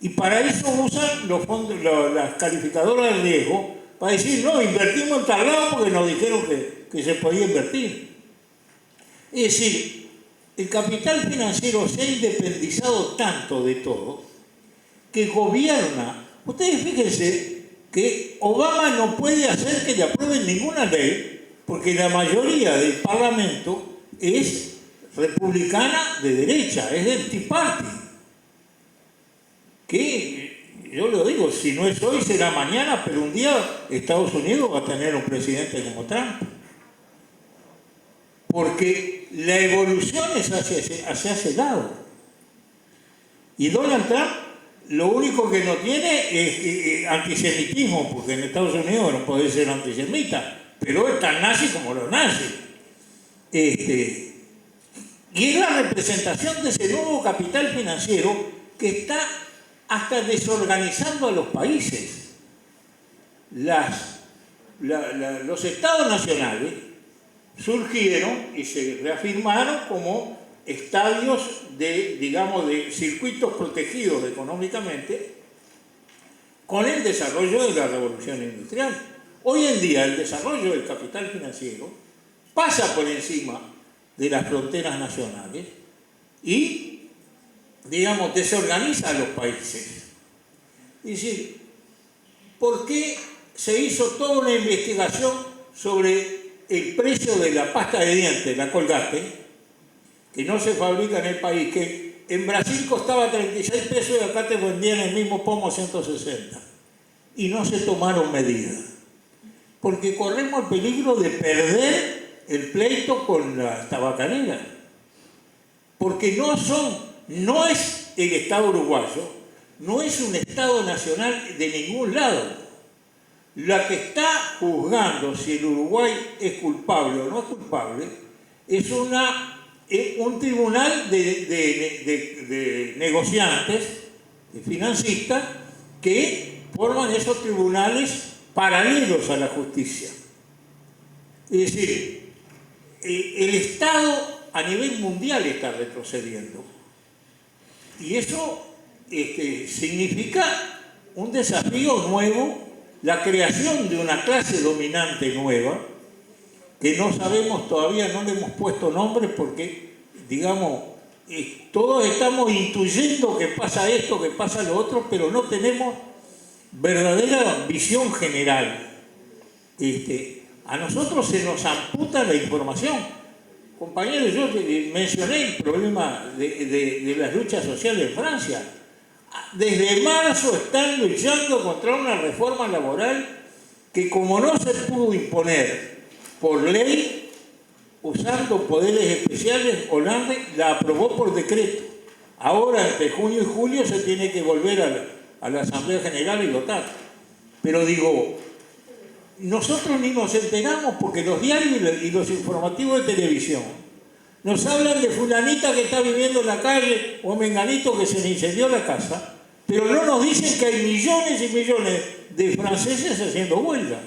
Y para eso usan los fondos, las calificadoras de riesgo, para decir, no, invertimos en tal lado porque nos dijeron que se podía invertir. Es decir, el capital financiero se ha independizado tanto de todo que gobierna. Ustedes fíjense que Obama no puede hacer que le aprueben ninguna ley porque la mayoría del Parlamento es republicana de derecha, es del Tea Party. Que yo lo digo, si no es hoy será mañana, pero un día Estados Unidos va a tener un presidente como Trump. Porque la evolución es hacia ese lado. Y Donald Trump lo único que no tiene es antisemitismo, porque en Estados Unidos no puede ser antisemita, pero es tan nazi como los nazis. Y es la representación de ese nuevo capital financiero que está hasta desorganizando a los países. Los estados nacionales surgieron y se reafirmaron como estadios de circuitos protegidos económicamente, con el desarrollo de la revolución industrial. Hoy en día el desarrollo del capital financiero pasa por encima de las fronteras nacionales y, digamos, desorganiza a los países. Es decir, ¿por qué se hizo toda una investigación sobre el precio de la pasta de dientes, la Colgate, que no se fabrica en el país, que en Brasil costaba 36 pesos y acá te vendían el mismo pomo 160? Y no se tomaron medidas, porque corremos el peligro de perder el pleito con las tabacaleras, porque no es el Estado uruguayo, no es un Estado nacional de ningún lado. La que está juzgando si el Uruguay es culpable o no es culpable es un tribunal de negociantes, de financistas, que forman esos tribunales paralelos a la justicia. Es decir, el Estado a nivel mundial está retrocediendo. Y eso significa un desafío nuevo, la creación de una clase dominante nueva, que no sabemos todavía, no le hemos puesto nombre porque, digamos, todos estamos intuyendo que pasa esto, que pasa lo otro, pero no tenemos verdadera visión general. A nosotros se nos amputa la información. Compañeros, yo mencioné el problema de las luchas sociales en Francia. Desde marzo están luchando contra una reforma laboral que, como no se pudo imponer por ley, usando poderes especiales, Hollande la aprobó por decreto. Ahora, entre junio y julio, se tiene que volver a la Asamblea General y votar. Pero digo, nosotros ni nos enteramos porque los diarios y los informativos de televisión nos hablan de fulanita que está viviendo en la calle o menganito que se le incendió la casa, pero no nos dicen que hay millones y millones de franceses haciendo huelga.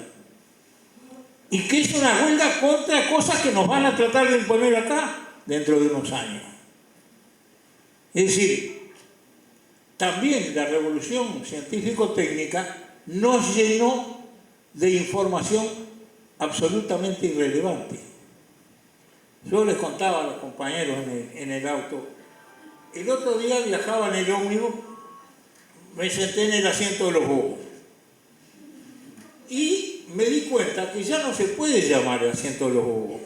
Y que es una huelga contra cosas que nos van a tratar de imponer acá dentro de unos años. Es decir, también la revolución científico-técnica nos llenó de información absolutamente irrelevante. Yo les contaba a los compañeros en el auto, el otro día viajaba en el ómnibus, me senté en el asiento de los bobos y me di cuenta que ya no se puede llamar el asiento de los bobos.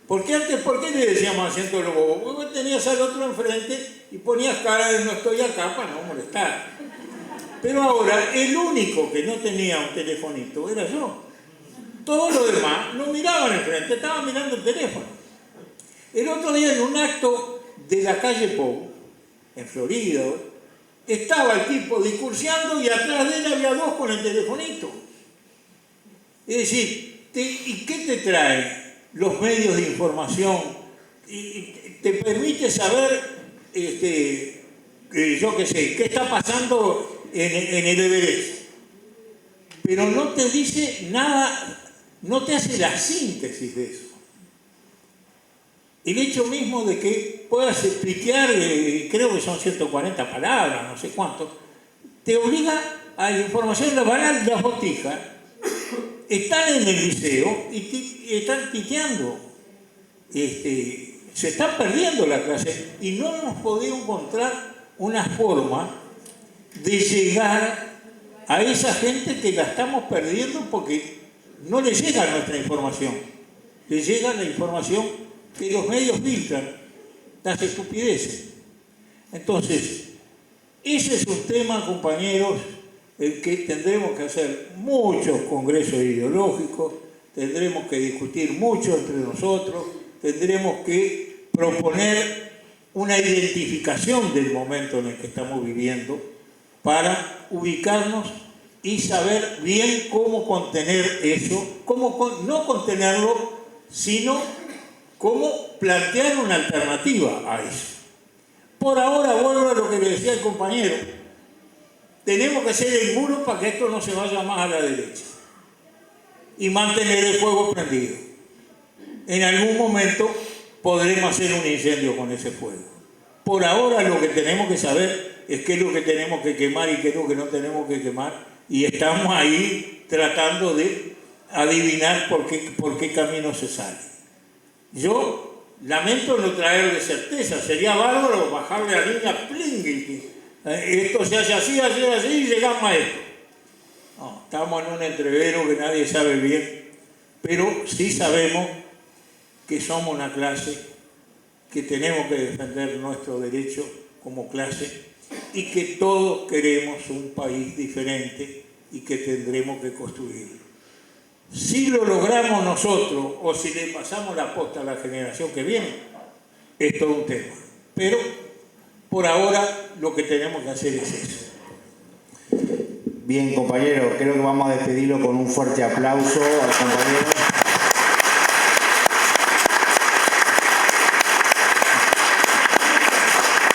Porque antes, ¿por qué le decíamos asiento de los bobos? Porque vos tenías al otro enfrente y ponías cara de no estoy acá para no molestar. Pero ahora, el único que no tenía un telefonito era yo. Todos los demás no miraban enfrente, estaban mirando el teléfono. El otro día, en un acto de la calle Pou, en Florida, estaba el tipo discursiando y atrás de él había dos con el telefonito. Es decir, ¿y qué te trae los medios de información? Y te permite saber, yo qué sé, qué está pasando en el Everest. Pero no te dice nada, no te hace la síntesis de eso. El hecho mismo de que puedas explicar, creo que son 140 palabras, no sé cuánto, te obliga a la información banal. Las botijas están en el liceo y están titeando. Se está perdiendo la clase y no hemos podido encontrar una forma de llegar a esa gente que la estamos perdiendo porque no le llega nuestra información. Le llega la información que los medios filtran, las estupideces. Entonces, ese es un tema, compañeros, el que tendremos que hacer muchos congresos ideológicos, tendremos que discutir mucho entre nosotros, tendremos que proponer una identificación del momento en el que estamos viviendo para ubicarnos y saber bien cómo contener eso, no contenerlo, sino cómo plantear una alternativa a eso. Por ahora, vuelvo a lo que le decía el compañero, tenemos que hacer el muro para que esto no se vaya más a la derecha y mantener el fuego prendido. En algún momento podremos hacer un incendio con ese fuego. Por ahora lo que tenemos que saber es qué es lo que tenemos que quemar y qué es lo que no tenemos que quemar y estamos ahí tratando de adivinar por qué camino se sale. Yo lamento no traerle certeza, sería bárbaro bajarle la línea, pling, y esto se hace así, y llegamos a esto. No, estamos en un entrevero que nadie sabe bien, pero sí sabemos que somos una clase, que tenemos que defender nuestro derecho como clase y que todos queremos un país diferente y que tendremos que construirlo. Si lo logramos nosotros o si le pasamos la posta a la generación que viene, es todo un tema. Pero por ahora lo que tenemos que hacer es eso. Bien, compañeros, creo que vamos a despedirlo con un fuerte aplauso al compañero.